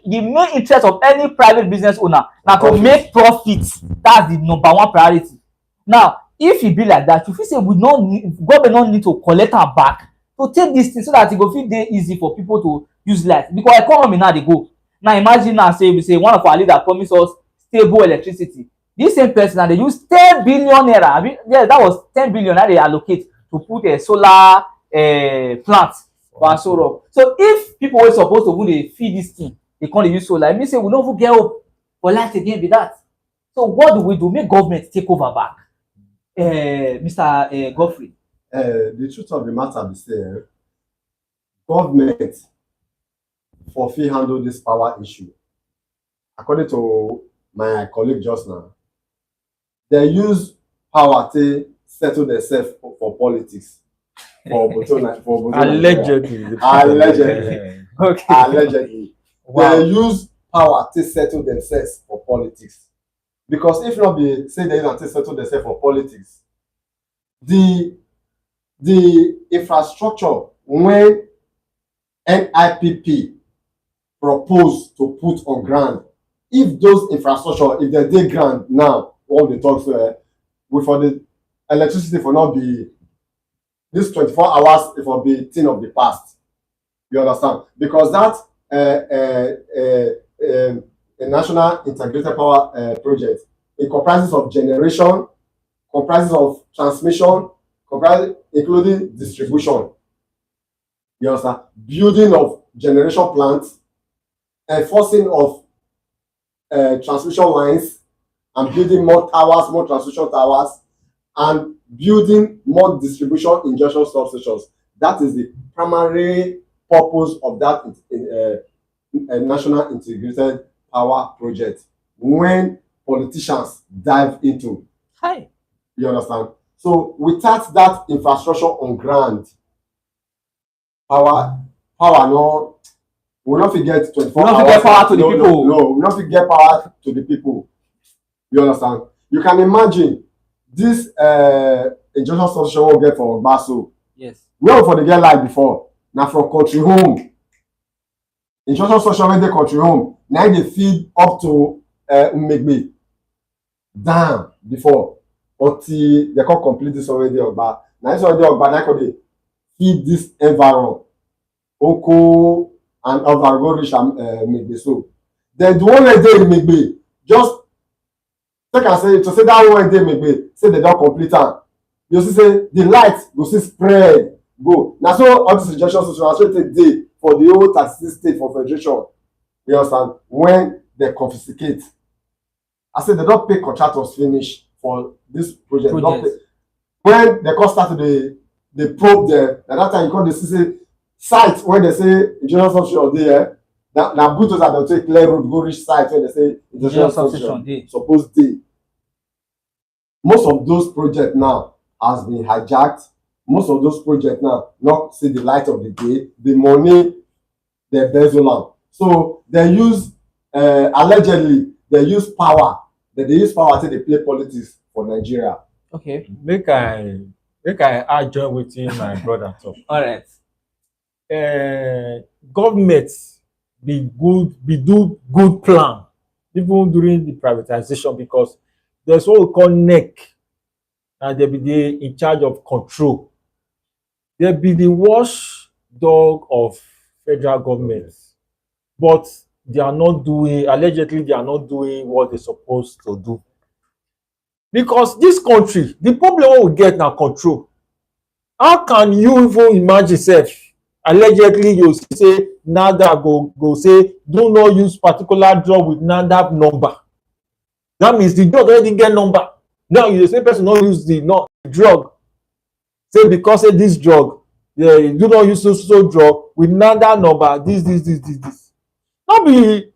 Speaker 1: main interest of any private business owner na to make profit. That's the #1 priority. Now if e be like that, you feel say government no need to collect am back to take this thing so that e go fit dey easy for people to use light, because economy now dey go. Now imagine now say we say one of our leader promise us stable electricity. This same person now dey use 10 billion naira. I mean, yes, that was 10 billion that they allocate to put a solar plant for Aso Rock. So if people wey suppose to dey feed this thing, they come dey use solar, e mean say we no even get hope for light again be that. So what do we do? Make government take over back. Mr. Godfrey.
Speaker 3: The truth of the matter be say government for fit handle this power issue. According to my colleague just now, they use power to settle themselves for politics.
Speaker 2: Allegedly.
Speaker 1: Okay.
Speaker 3: Allegedly.
Speaker 2: Wow.
Speaker 3: They use power to settle themselves for politics. Because if not be say they use to settle themselves for politics, the infrastructure when NIPP propose to put on ground, if those infrastructure, if they dey ground now, all the talks for the electricity for not be this 24 hours, it will be thing of the past. You understand? Because that a national integrated power project, it comprises of generation, comprises of transmission, including distribution. You understand? Building of generation plants, enforcing of transmission lines, and building more towers, more transmission towers, and building more distribution injection substations. That is the primary purpose of that national integrated power project. When politicians dive into,
Speaker 1: Hi.
Speaker 3: you understand? So without that infrastructure on ground, power no, we no fit get 24 hours.
Speaker 1: We no fit get power to the people.
Speaker 3: No, we no fit get power to the people. You understand? You can imagine this injection substation we get for Ogbaso.
Speaker 1: Yes.
Speaker 3: Where we for dey get light before? Na from country home. Injection substation wey dey country home, na dey feed up to Umegbe dam before. until they come complete this one wey dey Ogba. Na this one dey Ogba na come dey feed this environ, Oko and Ovar go reach Megbe so. Then the one wey dey Megbe, just take am say to say that one wey dey Megbe say they don complete am. You see say the light go still spread go. Na so all this injection system na so e take dey for the whole 36 states for federation. You understand? When they confiscate, I say they don pay contractors finish for this project. They don pay. When they come start to dey probe them, na that time you come dey see say site wey dey say injection substation dey here, na bulldozer dem take clear road go reach site wey dey say injection substation suppose dey. Most of those projects now has been hijacked. Most of those projects now not see the light of the day. The money they embezzle am. So they use allegedly they use power. They use power to dey play politics for Nigeria.
Speaker 1: Okay.
Speaker 2: Make I add join wetin my brother talk.
Speaker 1: All right.
Speaker 2: Government be do good plan even during the privatization, because there's what we call neck, and they be the in charge of control. They be the watchdog of federal government, but they are not doing, allegedly they are not doing what they're supposed to do. Because this country, the problem we get now control. How can you even imagine yourself? Allegedly, you say NADA go say do not use particular drug with NADA number. That means the drug already get number. Now you say person not use the drug. Say because say this drug, do not use so drug with NADA number. This. Not be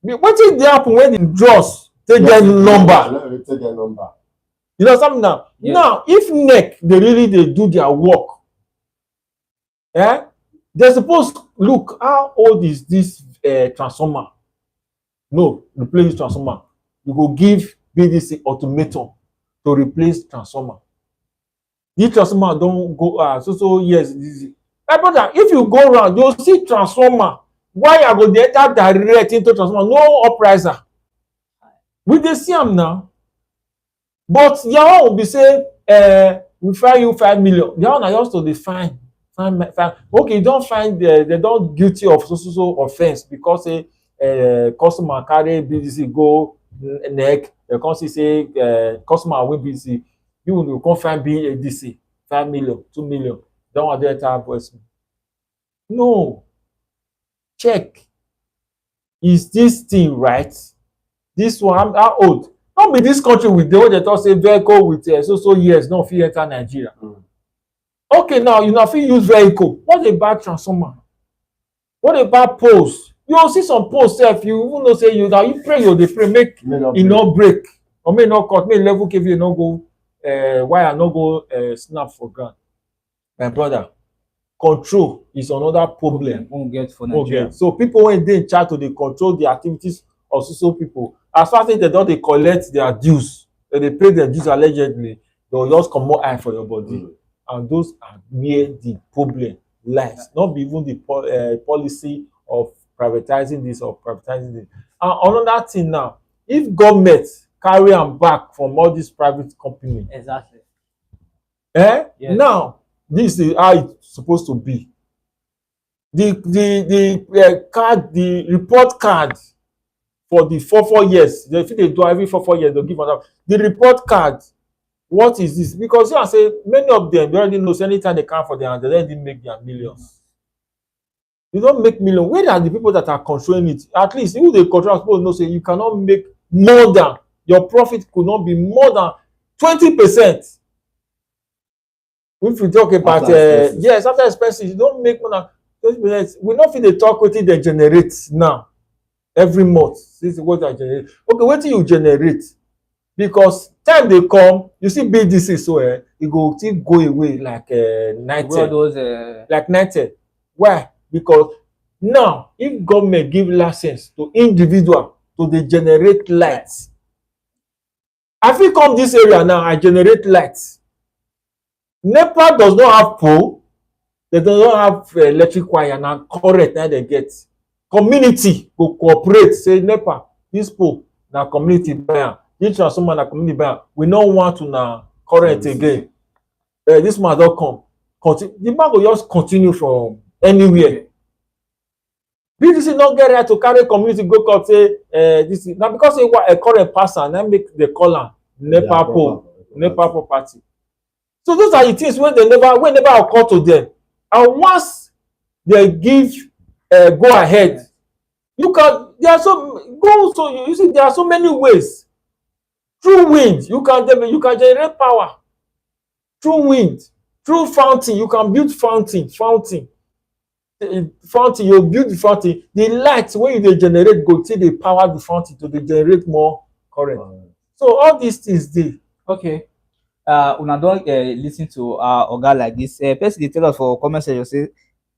Speaker 2: wetin dey happen when the drugs take get number.
Speaker 3: Take their number.
Speaker 2: You know something now? Yes. Now, if NEC they do their work, they're supposed to look how old is this transformer. No, replace this transformer. You go give BDC ultimatum to replace transformer. This transformer don't go so yes. My brother, if you go around, you'll see transformer. Why I go dey enter direct into transformer? No upriser. We dey see am now. But your own will be say, we fine you 5 million. The one just to dey fine. Okay, you don't find they don't guilty of so offense because customer carry BDC go neck. They come say customer win BDC. You will come find BDC 5 million, 2 million. Don't want to enter voice. No. Check. Is this thing right? This one, how old? Not be this country with the way they talk say vehicle with so years no fit enter Nigeria. Okay, now you know fit use vehicle. What about transformer? What about poles? You will see some poles sef. You even know say you pray dey pray make e no break or may not cut, may level KVA no go wire no go snap for ground. My brother, control is another problem.
Speaker 1: Won't get for Nigeria.
Speaker 2: Okay. So people when they in charge to dey control the activities of so people, as far as they don't dey collect their dues, they pay their dues allegedly, they'll just come more eye for your body. And those are where the problem lies. Not be even the policy of privatizing this or privatizing this. And another thing now, if government carry am back from all these private companies,
Speaker 1: Exactly.
Speaker 2: yes.
Speaker 1: Now
Speaker 2: this is how it's supposed to be. The card, the report card for the 4 years, they do every 4 years, they'll give another. The report card, what is this? Because you say many of them they already know anytime they come for their hand, they already make their millions. You don't make millions. Where are the people that are controlling it? At least who they control, people know say you cannot make more than your profit could not be more than 20%. If you talk about yes, after expenses, you don't make more than 20%. We not feel they talk what they generate now every month. This is what I generate. Okay, what do you generate? Because time they come, you see BDC so it go still go away like 90. Like 90. Why? Because now if government give license to individual to they generate lights, I fit come this area now, I generate lights. Nepa does not have pole, they do not have electric wire, now current now they get. Community go cooperate, say Nepa, this pole, now community buy am. this transformer na community buy am, we no want una current
Speaker 3: Services.
Speaker 2: again. This man don come. The man go just continue from anywhere. BDC no get right to carry community go court say this is na because say a current pass am na make dey call am Nepa pole, Nepa property. So those are the things wey never occur to them. And once they give go ahead, you can you see there are so many ways. Through wind, you can generate power. Through wind, through fountain, you can build fountain. Fountain, you build the fountain. The light wey you dey generate go take dey power the fountain to dey generate more current. So all these things dey.
Speaker 1: Okay. Una don lis ten to our oga like this. Person dey tell us for comment section say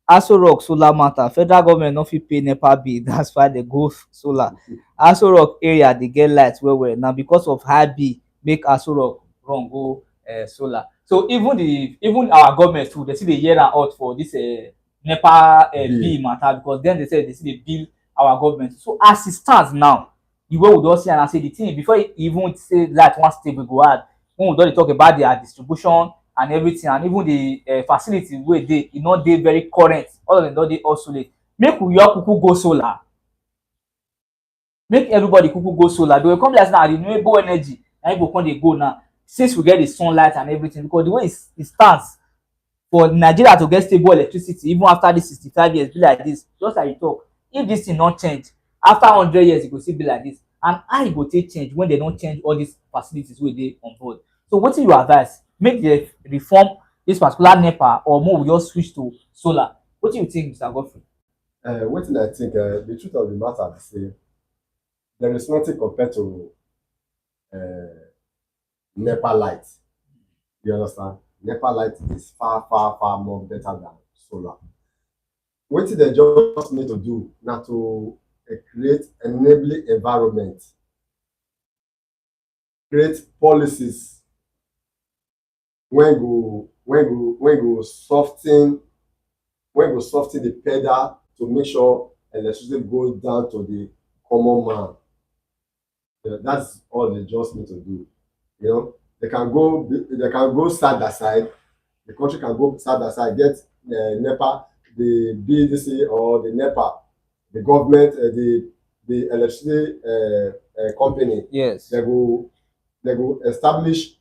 Speaker 1: Aso Rock solar matter, federal government no fit pay Nepa bill, that's why they go solar. Aso Rock area dey get light well well. Na because of high bill make Aso Rock run go solar. So even our government too, they still dey hear am out for this Nepa bill matter, because then they say they still dey bill our government. So as it stands now, the way we don see am, say the thing before even say light wan stay, we go add when we don dey talk about their distribution and everything, and even the facility wey dey, e no dey very current, all of them don dey obsolete. Make we all kuku go solar, make everybody kuku go solar. They will come like now the renewable energy na im go come dey go now, since we get the sunlight and everything. Because the way it stands for Nigeria to get stable electricity even after this 65 years be like this, just like you talk, if this thing no change after 100 years e go still be like this. And how e go take change when they don change all these facilities wey dey on board? So wetin you advise? Make they reform this particular Nepa, or more we just switch to solar? Wetin you think, Mr. Godfrey?
Speaker 3: Wetin I think, the truth of the matter be say there is nothing compared to Nepa light. You understand? Nepa light is far more better than solar. Wetin they just need to do na to create enabling environment, create policies when go soften the pedal to make sure electricity goes down to the common man. That's all they just need to do. You know, they can go side by side. The country can go side by side, get Nepa, the BDC or the Nepa, the government, the electricity company.
Speaker 1: Yes.
Speaker 3: They go establish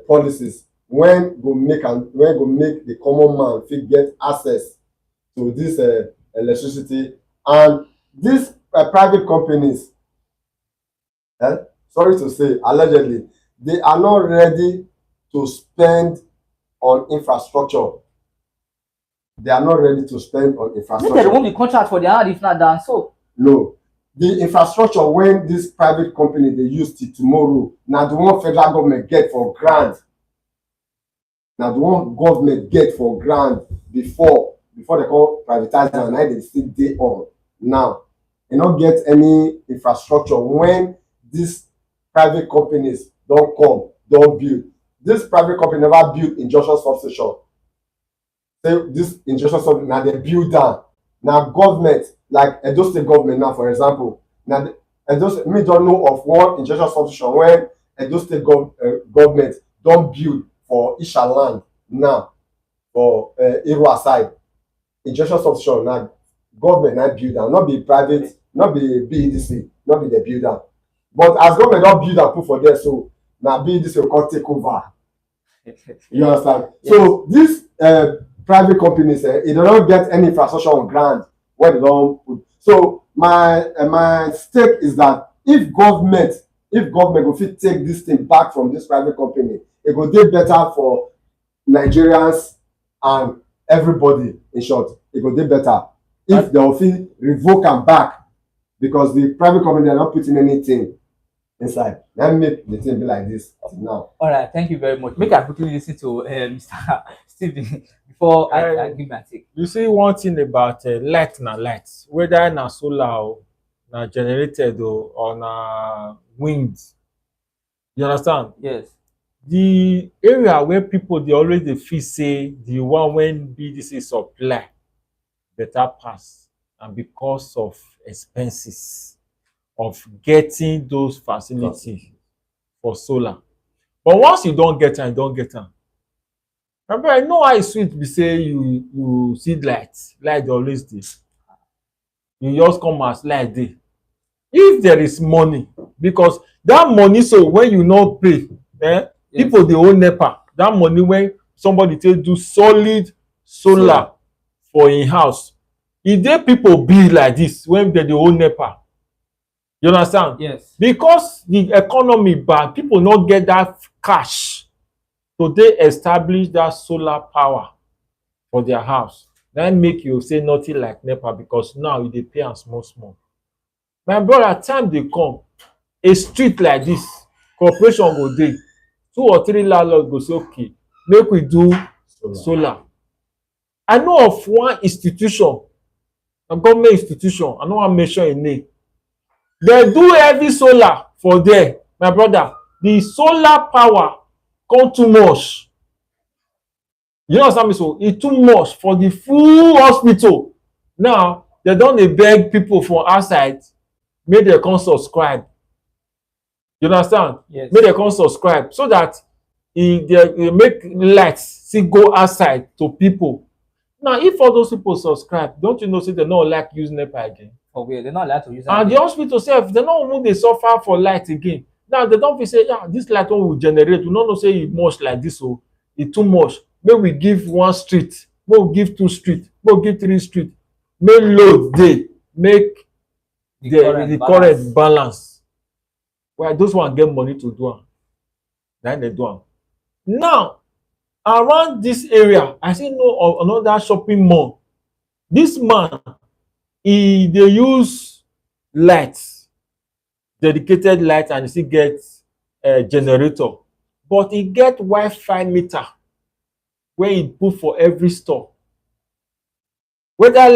Speaker 3: policies when go make the common man fit get access to this electricity. And these private companies, sorry to say, allegedly, they are not ready to spend on infrastructure. They are not ready to spend on infrastructure.
Speaker 1: Make dem remove the contract for their hand if not done so.
Speaker 3: No. The infrastructure when this private company they use till tomorrow, now the one federal government get for grant. Now the one government get for grant before they call privatize, and now they still dey on. Now, they not get any infrastructure when these private companies don't come, don't build. This private company never build injection substation. Say this injection substation, now they build down. Now government, like Edo State government now, for example, now Edo State, me don't know of one injection substation when Edo State government don't build for Isha land now for Irua side. Injection substation now government now build down, not be private, not be BEDC, not be the builder. But as government don't build and put for there, so now BEDC will come take over. You understand? Yes. So these private companies, they don't get any infrastructure on ground where they don't put. So my stake is that if government go fit take this thing back from this private company, it go dey better for Nigerians and everybody. In short, it go dey better if they will fit revoke am back, because the private company they are not putting anything inside. That make the thing be like this now.
Speaker 1: All right, thank you very much. Make I quickly listen to Mr. Stephen before I give my take.
Speaker 2: You see one thing about light na light, whether na solar or na generated or na wind. You understand?
Speaker 1: Yes.
Speaker 2: The area where people they always dey feel say the one when BDC supply better pass, and because of expenses of getting those facilities for solar. But once you don get am, you don get am. Remember, I know how e sweet be say you see light dey always dey. You just come as light dey. If there is money, because that money, so when you no pay,
Speaker 1: Yes.
Speaker 2: people dey owe Nepa. That money when somebody take do solid solar for im house, e dey people bill like this when dem dey owe Nepa. You understand?
Speaker 1: Yes.
Speaker 2: Because the economy bad, people no get that cash to dey establish that solar power for their house. Na make you say nothing like Nepa, because now you dey pay am small small. My brother, time dey come, a street like this, corporation go dey, 2 or 3 landlords go say, okay, make we do solar. I know of one institution, a government institution, I no wan mention im name. Dem do heavy solar for there, my brother. The solar power come too much. You understand me? So e too much for the full hospital. Now dem don dey beg people for outside make dem come subscribe. You understand?
Speaker 1: Yes.
Speaker 2: Make dem come subscribe so that e make light still go outside to people. Now if all those people subscribe, don't you know say dem no like use Nepa again?
Speaker 1: For where they not allowed to use am.
Speaker 2: And the hospital sef, dem no even dey suffer for light again. Now dem don feel say, this light wey we generate, we no know say e much like this o, e too much. Make we give 1 street, make we give 2 street, make we give 3 street, make load dey, make the current balance. Well, those one get money to do am, na dem do am. Now around this area, I still know of another shopping mall. This man, e dey use light, dedicated light, and e still get generator, but e get Wi-Fi meter wey e put for every store. Whether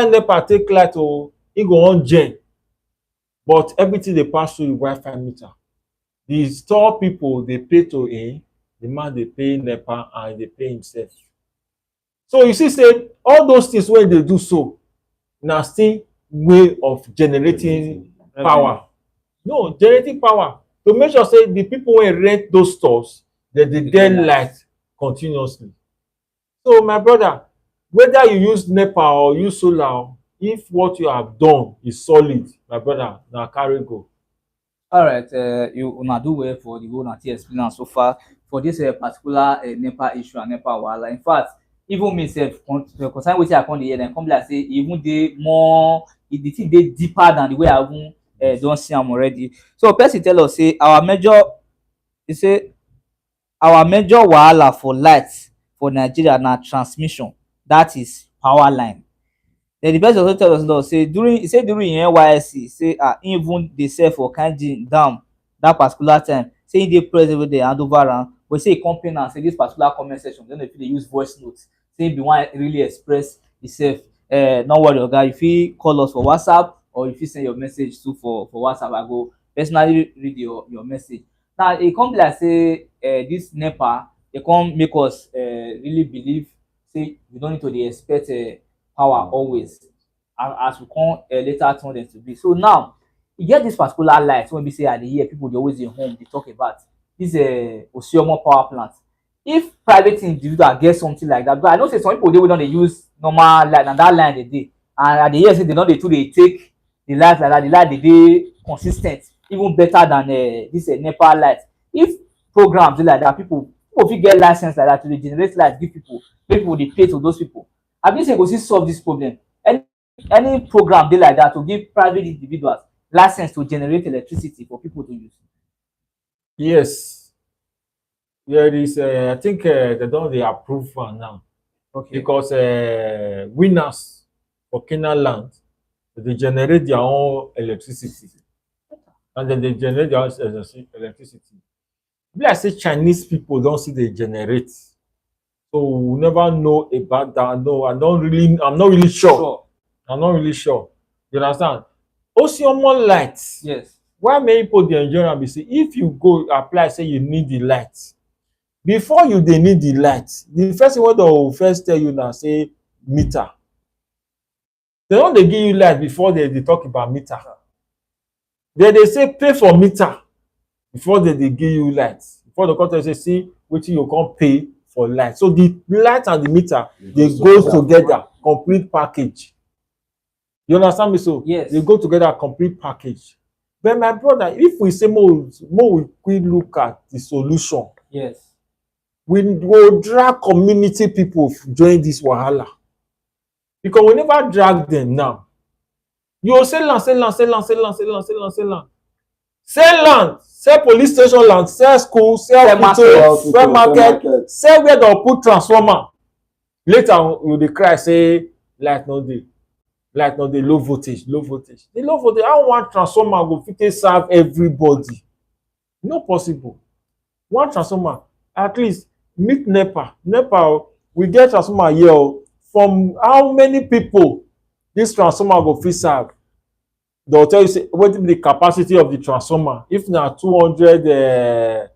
Speaker 2: Nepa take light o, e go on gen, but everything dey pass through the Wi-Fi meter. The store people dey pay to im, the man dey pay Nepa, and e dey pay himself. So you see say all those things wey e dey do so na still way of generating power. No, generating power to make sure say the people wey rent those stores, dem dey get light continuously. So my brother, whether you use Nepa or use solar, if what you have done is solid, my brother, na carry go.
Speaker 1: All right, you una do well for the whole Nati experience so far for this particular Nepa issue and Nepa wahala. In fact, even me sef concern wetin I come dey hear, dem come be like say e even dey more, the thing dey deeper than the way I even don see am already. So person tell us say our major wahala for light for Nigeria na transmission, that is power line. Then the person also tell us say during im NYSC say im even dey sell for Kainji dam that particular time, say im dey present wey dey hand over am, but say e come pain am say this particular comment section dem no fit dey use voice note, say im bin wan really express himself. No worry oga, you fit call us for WhatsApp or you fit send your message too for WhatsApp. I go personally read your message. Now e come be like say this Nepa, dey come make us really believe say we no need to dey expect power always, as we come later turn dem to be. So now e get this particular light wey be say I dey hear people dey always dey home dey talk about this Osiomo power plant. If private individual get something like that, because I know say some people dey wey don dey use normal light and that line dey dey, and I dey hear say they don dey too dey take the light like that, the light dey dey consis ten t, even better than this Nepa light. If programs dey like that, people fit get license like that to dey generate light give people, make people dey pay to those people. I think say e go still solve this problem. Any program dey like that to give private individuals license to generate electricity for people to use.
Speaker 2: Yes, there is I think they don dey approve am now.
Speaker 1: Okay.
Speaker 2: Because winners for Canaan land, dey generate their own electricity, and then they generate their own electricity. Be like say Chinese people don still dey generate, so we never know about that. No, I'm not really sure. I'm not really sure. You understand? Osiomo light.
Speaker 1: Yes.
Speaker 2: Why many people dey enjoy am be say if you go apply say you need the light, before you dey need the light, the first thing wey dem go first tell you na say meter. Dem no dey give you light before they dey talk about meter. Then they say pay for meter before they give you light. Before the contract say see wetin you come pay for light. So the light and the meter they go together, complete package. You understand me? So
Speaker 1: Yes.
Speaker 2: they go together, complete package. But my brother, if we say more we look at the solution,
Speaker 1: Yes.
Speaker 2: we go drag community people join this wahala, because we never drag them now. You go sell land, sell land, sell land, sell land, sell land, sell land, sell land, sell land, sell police station land, sell school, sell hospital, sell market, sell where dem put transformer. Later you dey cry say light no dey, light no dey, low voltage, low voltage. The low voltage, how one transformer go fit take serve everybody? No possible. One transformer, at least meet Nepa. Nepa, we get transformer here o. From how many people this transformer go fit serve? They will tell you say wetin be the capacity of the transformer. If na 200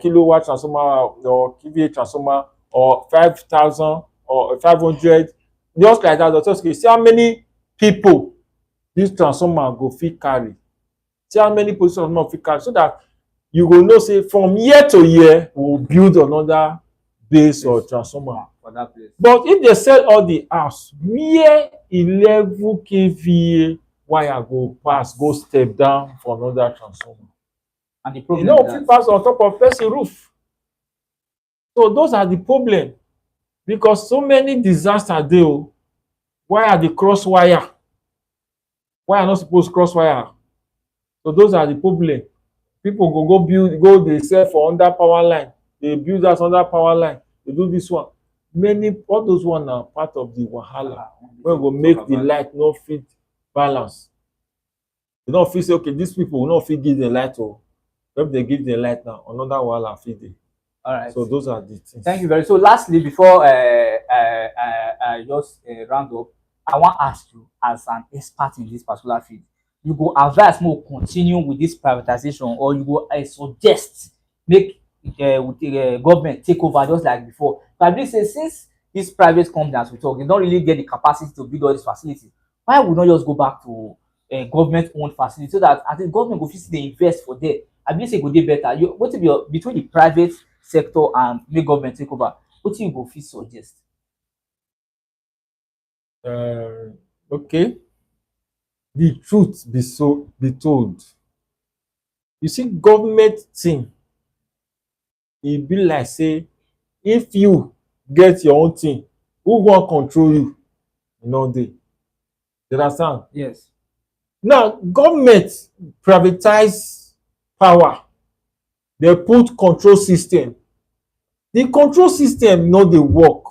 Speaker 2: kilowatt transformer or KVA transformer, or 5,000 or 500, just like that, they tell you see how many people this transformer go fit carry. See how many people this transformer fit carry, so that you go know say from year to year we will build another base or transformer
Speaker 1: for that place.
Speaker 2: But if they sell all the house where 11 kVA wire go pass, go step down for another transformer,
Speaker 1: And the
Speaker 2: you
Speaker 1: problem
Speaker 2: know,
Speaker 1: is
Speaker 2: fit
Speaker 1: that
Speaker 2: pass on top of person roof. So those are the problem, because so many disaster dey o. Wire dey cross wire, wire no suppose cross wire. So those are the problem. People go build, go dey sell for under power line, dey build house under power line, dey do this one. Many, all those one na part of the wahala wey go make the light no fit balance. You no fit say okay, these people we no fit give them light o. If they give them light now, another wahala fit dey.
Speaker 1: all right.
Speaker 2: So those are the things.
Speaker 1: Thank you very much. So lastly, before I just round up, I want to ask you, as an expert in this particular field, you go advise more continue with this privatization, or you go suggest make government take over just like before? But I believe say since these private companies we talk, they don't really get the capacity to build all these facilities, why would not just go back to government-owned facilities, so that at the government go fit dey invest for there? I believe say e go dey better. You, what if your between the private sector and make government take over, wetin you go fit suggest?
Speaker 2: Okay, the truth be told, you see, government thing, e be like say if you get your own thing, who wan control you? E no dey. You understand?
Speaker 1: Yes.
Speaker 2: Now government privatize power, they put control system. The control system no dey work.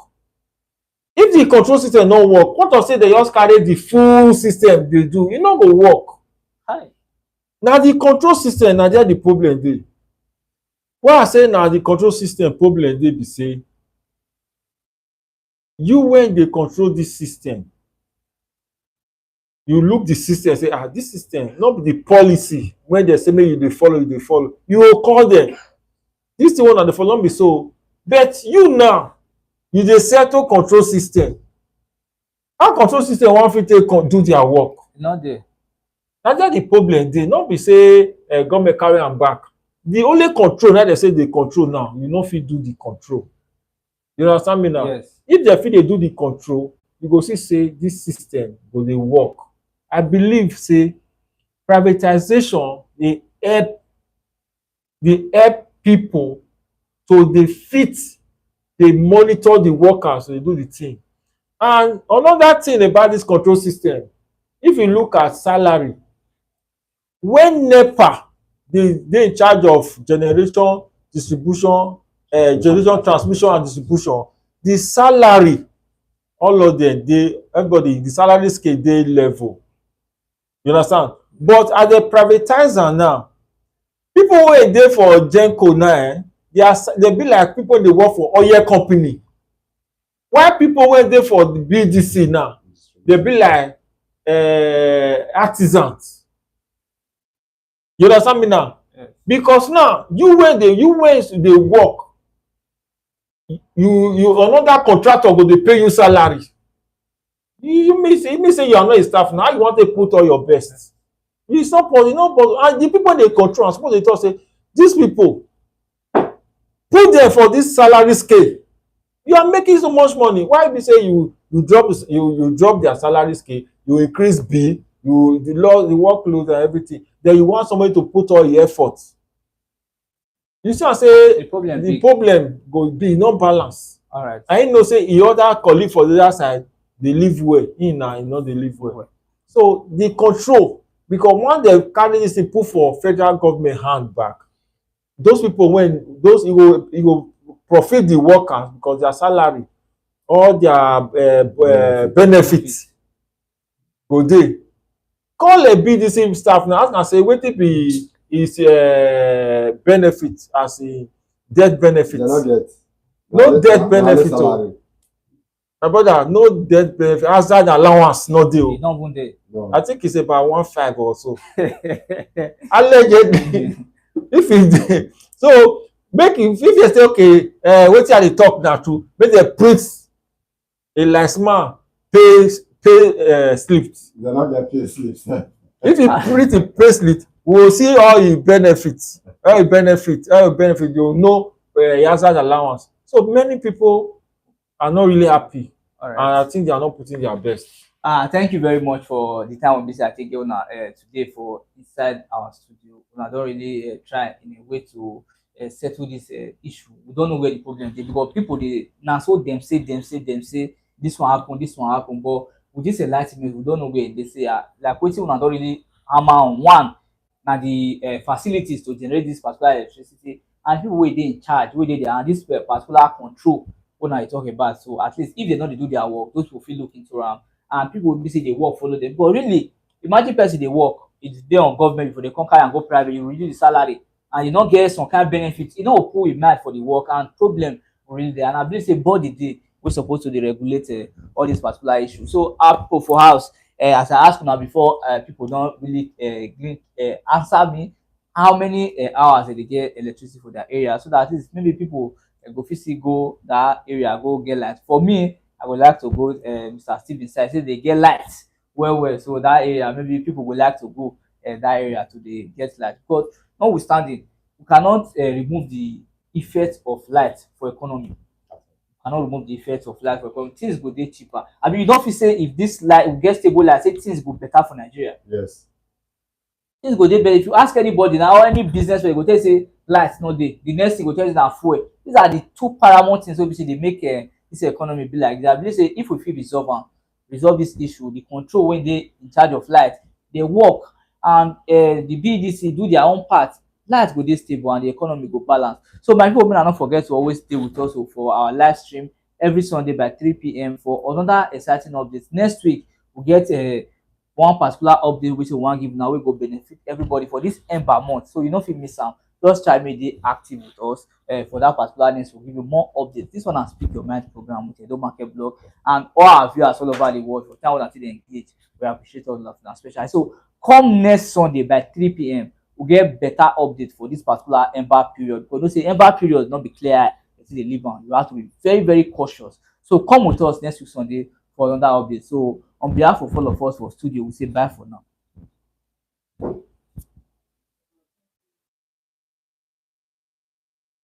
Speaker 2: If the control system no work, what of say they just carry the full system dey do? E no go work.
Speaker 1: Hi.
Speaker 2: Na the control system, na there the problem dey. Why I say na the control system problem dey be say, you when dey control this system, you look the system say this system no be the policy when they say make you dey follow, you dey follow. You go call them, this thing one na dey follow, no be so. But you now, you dey settle control system. How control system wan fit take do their work?
Speaker 1: No dey.
Speaker 2: Na there the problem dey. No be say government carry am back. The only control na dey say dey control now, you no fit do the control. You understand me now?
Speaker 1: Yes.
Speaker 2: If dem fit dey do the control, you go see say this system go dey work. I believe say privatization dey help people to dey fit dey monitor the workers, dey do the thing. And another thing about this control system, if you look at salary, when Nepa dey in charge of generation, distribution, generation, transmission and distribution, the salary, all of them dey, everybody, the salary scale dey level. You understand? But as they privatize am now, people wey dey for genco now, they be like people dey work for oil company. While people wey dey for the BDC now, they be like artisans. You understand me now?
Speaker 1: Yes.
Speaker 2: Because now you when dey work, you another contractor go dey pay you salary. You mean say you are not a staff now, you want to put all your best. It's not possible, no, but and the people dey control am suppose dey talk say these people put them for this salary scale. You are making so much money, why be say you drop their salary scale, you increase bill, you the workload and everything, then you want somebody to put all the effort. You see am say the problem go be no balance.
Speaker 1: Alright.
Speaker 2: And you know say e other colleague for the other side dey live well, he no dey live well. So the control, because once dem carry this thing put for federal government hand back, those people when those e go profit the workers because their salary, all their benefits go dey. Call be the same staff now, ask am say wetin be his benefit as in death benefit.
Speaker 3: They no get.
Speaker 2: No death benefit o. My brother, no death benefit. Hazard allowance no dey o.
Speaker 1: E no even dey.
Speaker 3: No.
Speaker 2: I think it's about 1.5 or so. Allegedly. If e dey, so make if you say okay, wetin I dey talk na true, make dem print a license pay slip.
Speaker 3: They no get pay slips.
Speaker 2: If you print a pay slip, we will see all the benefits, you know, hazard allowance. So many people are not really happy.
Speaker 1: All right.
Speaker 2: And I think they are not putting their best.
Speaker 1: Thank you very much for the time we I take on today for inside our studio. I don't really try in a way to settle this issue. We don't know where the problem is because people they now so them say this one happen, but with this enlightenment we don't know where they say like waiting una don't really hammer on one. Now the facilities to generate this particular electricity and people wey dey in charge, wey dey there, and this particular control when I talk about. So at least if they know they do their work, those people feel look into am, and people will be say they work follow them. But really, imagine person they work, it's there on government before they come carry and go private, you reduce the salary, and you don't get some kind of benefits. You know who is mad for the work and problem really there. And I believe say body day we're supposed to regulate all these particular issues. So our people for house, as I asked now before, people don't really answer me how many hours they get electricity for their area, so that at least maybe people go physically go that area go get light. For me, I would like to go Mr. Steve inside say they get light well, so that area maybe people would like to go that area to the get light. But notwithstanding, we cannot remove the effect of light for economy. Cannot remove the effect of light for economy. Things go dey cheaper. I mean, you don't feel say if this light will get stable light, say things go better for Nigeria.
Speaker 3: Yes.
Speaker 1: Things go dey better. If you ask anybody now or any business where they go tell you say light no dey, the next thing go tell you na fuel. These are the two paramount things wey be say dey make this economy be like that. I believe say if we fit resolve this issue, the control wey dey in charge of light dey work, and the BDC do their own part, light go dey stable and the economy go balance. So my people, may not forget to always stay with us for our live stream every Sunday by 3 p.m. for another exciting updates. Next week we get one particular update which we want give now, we go benefit everybody for this Ember month. So you know if you miss am, just try make dey active with us for that particular news. We'll give you more updates. This one has Speak Your Mind program with Edo Market Blog, and all our viewers all over the world for time until they engage. We appreciate all of that, especially. So come next Sunday by 3 p.m. we'll get better update for this particular Ember period, because don't say Ember period not be clear until they live on. You have to be very, very cautious. So come with us next week Sunday for another update. So on behalf of all of us for studio, we say bye for now.